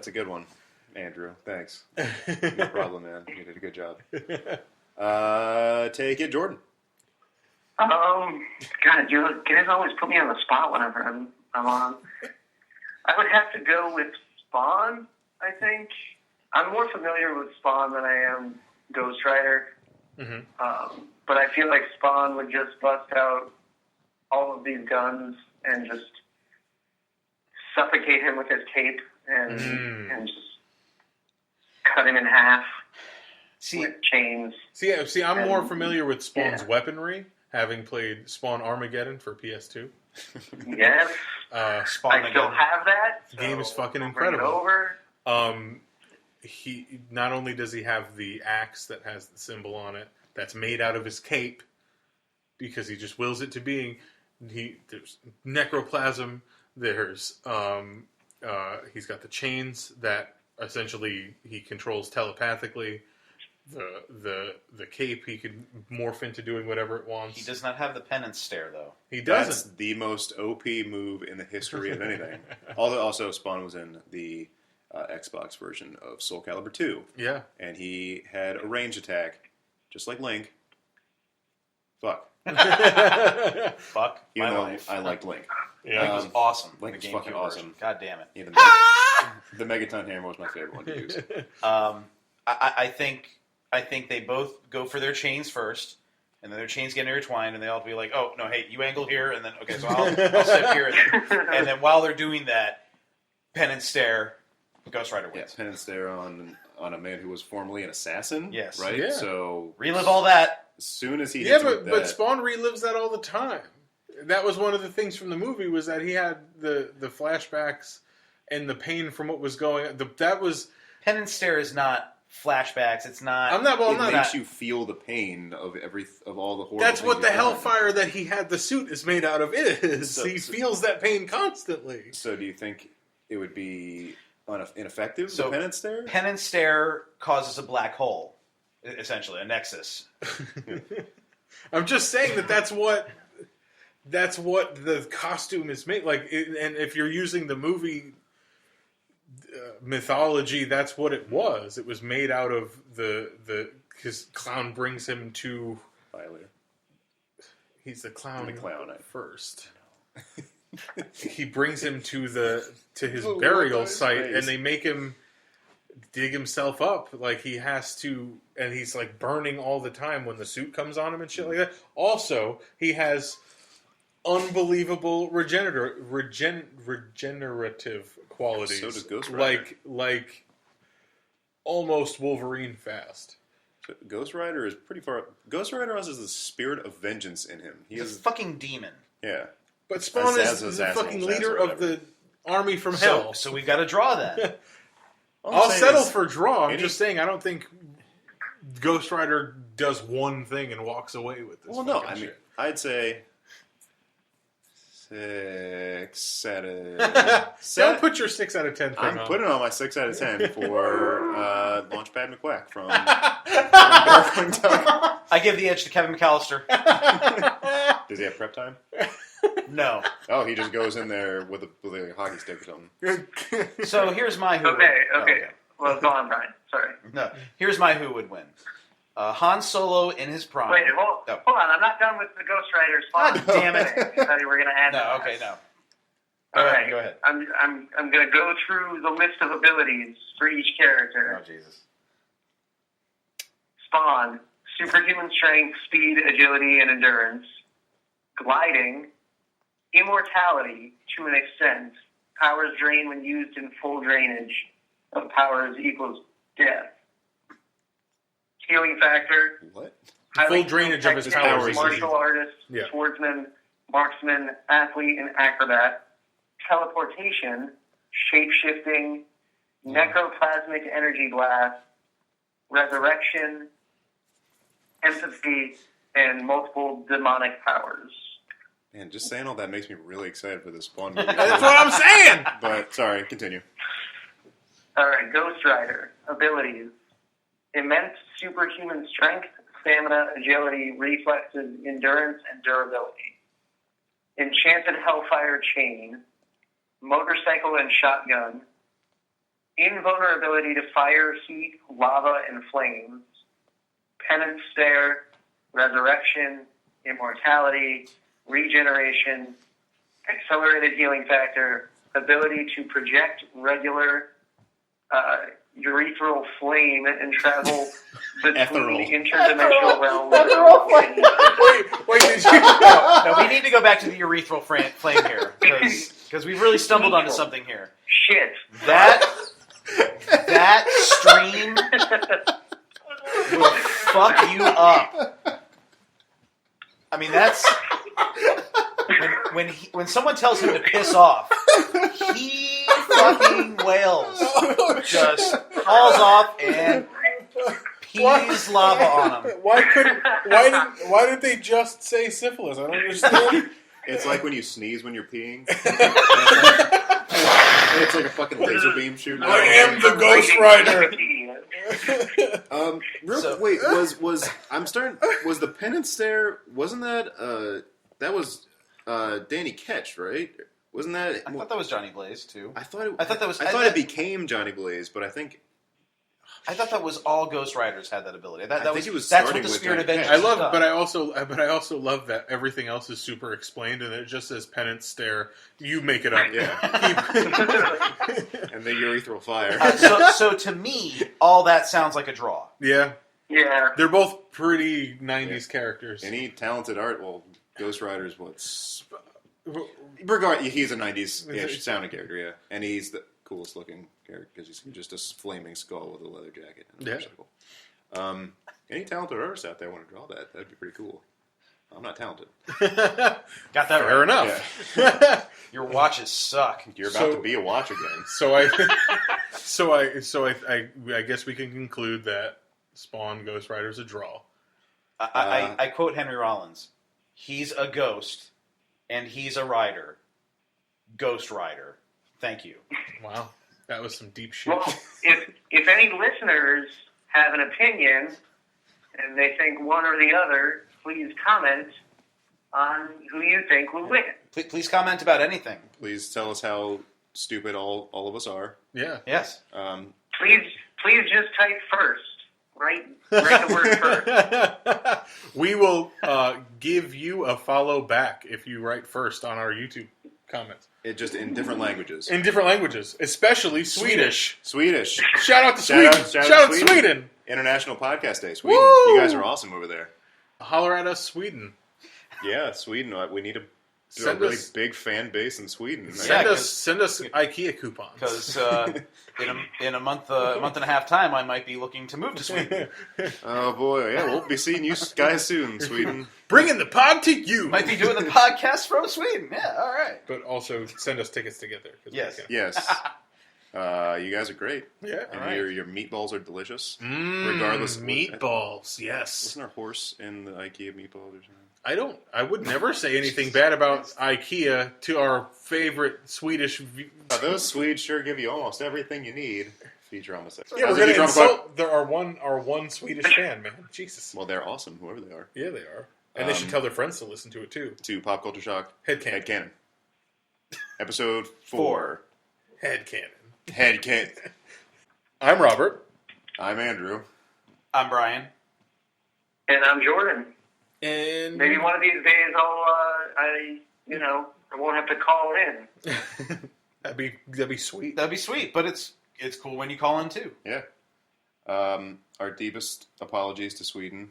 a good one, Andrew. Thanks. No problem, man. You did a good job. Take it, Jordan. God, you guys always put me on the spot whenever I'm on. I would have to go with Spawn, I think. I'm more familiar with Spawn than I am Ghost Rider. Mm-hmm. But I feel like Spawn would just bust out all of these guns and just suffocate him with his cape and just cut him in half with chains. See, I'm more familiar with Spawn's weaponry, having played Spawn Armageddon for PS2. Yes. Spawn I still have that. The game is fucking bring incredible. it over. He not only does he have the axe that has the symbol on it that's made out of his cape because he just wills it to being. There's necroplasm. There's he's got the chains that essentially he controls telepathically. The cape he can morph into doing whatever it wants. He does not have the penance stare though. He doesn't. That's the most OP move in the history of anything. Although also Spawn was in the Xbox version of Soul Calibur 2. Yeah. And he had a range attack, just like Link. Fuck. Fuck. Even my though life. I liked Link. Yeah. Link was awesome. Link in was the fucking GameCube awesome. version. God damn it. Yeah, the Megaton Hammer was my favorite one to use. I think they both go for their chains first, and then their chains get intertwined, and they all be like, "Oh no, hey, you angle here, and then okay, so I'll step here," and then while they're doing that, pen and stare, Ghost Rider wins. Yeah, pen and stare on a man who was formerly an assassin. Yes. Right. Yeah. So Relive all that. as soon as he Yeah, hits with but that, Spawn relives that all the time. That was one of the things from the movie was that he had the flashbacks and the pain from what was going on. That was Pen and stare is not flashbacks. It's not. it makes you feel the pain of all the horror. That's what the you've done. hellfire that he had the suit is made out of is. He feels that pain constantly. So do you think it would be ineffective, So the pen and stare? Pen and stare causes a black hole, essentially a nexus. I'm just saying that's what the costume is made like. And if you're using the movie mythology, that's what it was. It was made out of his clown brings him to. Violator. He's the clown. The clown first. He brings him to his burial site, and they make him dig himself up. Like he has to, and he's like burning all the time when the suit comes on him and shit like that. Also, he has unbelievable regenerative qualities. So does Ghost Rider. Like almost Wolverine fast. So Ghost Rider is pretty far. Ghost Rider has the spirit of vengeance in him. He's a fucking demon. Yeah. But Spawn is the fucking leader of the army from hell. So we've got to draw that. I'll settle for draw. I'm just saying I don't think Ghost Rider does one thing and walks away with this. Well, no, fucking I mean, shit. I'd say 6 out of. Don't put your 6 out of 10 thing I'm on. putting on my 6 out of 10 for Launchpad McQuack from Darkwing Duck. I give the edge to Kevin McAllister. Does he have prep time? No. Oh, he just goes in there with a hockey stick or something. So here's my who. Okay. Oh, Well, go on, Brian. Sorry. No. Here's my who would win. Han Solo in his prime. Wait, hold on. I'm not done with the Ghost Rider Spawn. God damn it. I thought you were going to add No, that. okay, no. All right. Go ahead. I'm going to go through the list of abilities for each character. Oh, Jesus. Spawn, superhuman strength, speed, agility, and endurance. Gliding, immortality to an extent. Powers drain when used in full drainage of powers equals death. Healing factor. What? Full drainage of his powers. Martial artist, swordsman, marksman, athlete, and acrobat. Teleportation, shape-shifting, necroplasmic energy blast, resurrection, empathy, and multiple demonic powers. Man, just saying all that makes me really excited for this Spawn movie. That's what I'm saying! But, sorry, continue. All right, Ghost Rider. Abilities. Immense superhuman strength, stamina, agility, reflexes, endurance, and durability. Enchanted Hellfire Chain, motorcycle and shotgun, invulnerability to fire, heat, lava, and flames, penance stare, resurrection, immortality, regeneration, accelerated healing factor, ability to project regular urethral flame and travel between interdimensional realms. Wait, did you? No, we need to go back to the urethral flame here because we've really stumbled onto something here. Shit. That stream will fuck you up. I mean, that's when someone tells him to piss off, he fucking wails. Just falls off and pees lava on him. Why did they just say syphilis? I don't understand. It's like when you sneeze when you're peeing. It's like a fucking laser beam shooting. I am the Ghost Rider. Wait, was the penance stare? Wasn't that that was Danny Ketch, right? Wasn't that? I thought that was Johnny Blaze too. I thought that was. I thought it became Johnny Blaze, but I think. I thought that was all Ghost Riders had that ability. That's what the starting Spirit with of Vengeance. I love, does. but I also love that everything else is super explained, and it just says penance stare. You make it up, Yeah. And the urethral fire. So to me, all that sounds like a draw. Yeah, Yeah. they're both pretty '90s characters. Any talented art, well, Ghost Rider's what's. Regardless, he's a '90s-ish sounding character, yeah, and he's the coolest looking character because he's just a flaming skull with a leather jacket and a motorcycle. Any talented artists out there want to draw that? That'd be pretty cool. I'm not talented. Got that Fair right. enough. Yeah. Your watches suck. You're about to be a watch again. I guess we can conclude that Spawn Ghost Rider is a draw. I quote Henry Rollins. He's a ghost, and he's a rider. Ghost Rider. Thank you. Wow, that was some deep shit. Well, if any listeners have an opinion and they think one or the other, please comment on who you think will win. Please comment about anything. Please tell us how stupid all of us are. Yeah. Yes. Please just type first. Write the word first. We will give you a follow back if you write first on our YouTube comments. It just in different languages. In different languages, especially Swedish. Swedish. Shout out to Sweden. Shout out Sweden. International Podcast Day. Sweden. Woo! You guys are awesome over there. Holler at us, Sweden. Yeah, Sweden. We need a really big fan base in Sweden. Send us IKEA coupons. Because in a month and a half time, I might be looking to move to Sweden. Oh boy, yeah, we'll be seeing you guys soon, Sweden. Bringing the pod to you. Might be doing the podcast from Sweden. Yeah, all right. But also send us tickets to get there. Yes. Yes. You guys are great. Yeah. And right. your meatballs are delicious. Regardless of meatballs, yes. Wasn't there a horse in the IKEA meatballs or something? I would never say anything bad about IKEA to our favorite Swedish. Those Swedes sure give you almost everything you need. Feature on the site. Yeah, we're going to insult our one Swedish fan, man. Jesus. Well, they're awesome, whoever they are. Yeah, they are. And they should tell their friends to listen to it, too. To Pop Culture Shock. Headcannon. Episode 4. Headcannon. I'm Robert. I'm Andrew. I'm Brian. And I'm Jordan. And Maybe one of these days I won't have to call in. that'd be sweet. That'd be sweet, but it's cool when you call in too. Yeah. Our deepest apologies to Sweden.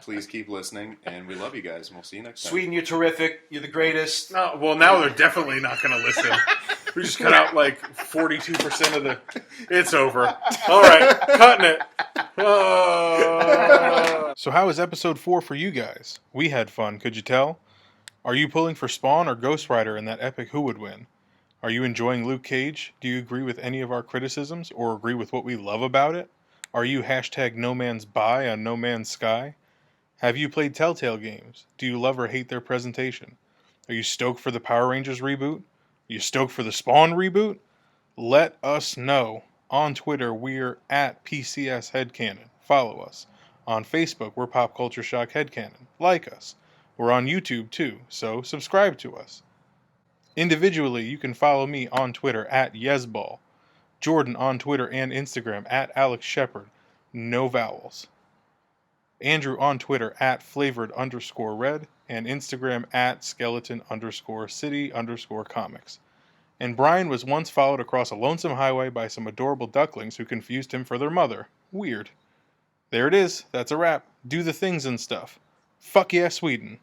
Please keep listening, and we love you guys, and we'll see you next time. Sweden, you're terrific. You're the greatest. No, well, now they're definitely not going to listen. We just cut out like 42% of the... It's over. All right, cutting it. So how was episode 4 for you guys? We had fun, could you tell? Are you pulling for Spawn or Ghost Rider in that epic Who Would Win? Are you enjoying Luke Cage? Do you agree with any of our criticisms or agree with what we love about it? Are you #No Man's Buy on No Man's Sky? Have you played Telltale Games? Do you love or hate their presentation? Are you stoked for the Power Rangers reboot? Are you stoked for the Spawn reboot? Let us know. On Twitter, we're at PCS Headcannon. Follow us. On Facebook, we're Pop Culture Shock Headcannon. Like us. We're on YouTube too, so subscribe to us. Individually, you can follow me on Twitter at Yesball, Jordan on Twitter and Instagram at Alex Shepard, no vowels. Andrew on Twitter at flavored_red and Instagram at skeleton_city_comics. And Brian was once followed across a lonesome highway by some adorable ducklings who confused him for their mother. Weird. There it is. That's a wrap. Do the things and stuff. Fuck yeah, Sweden.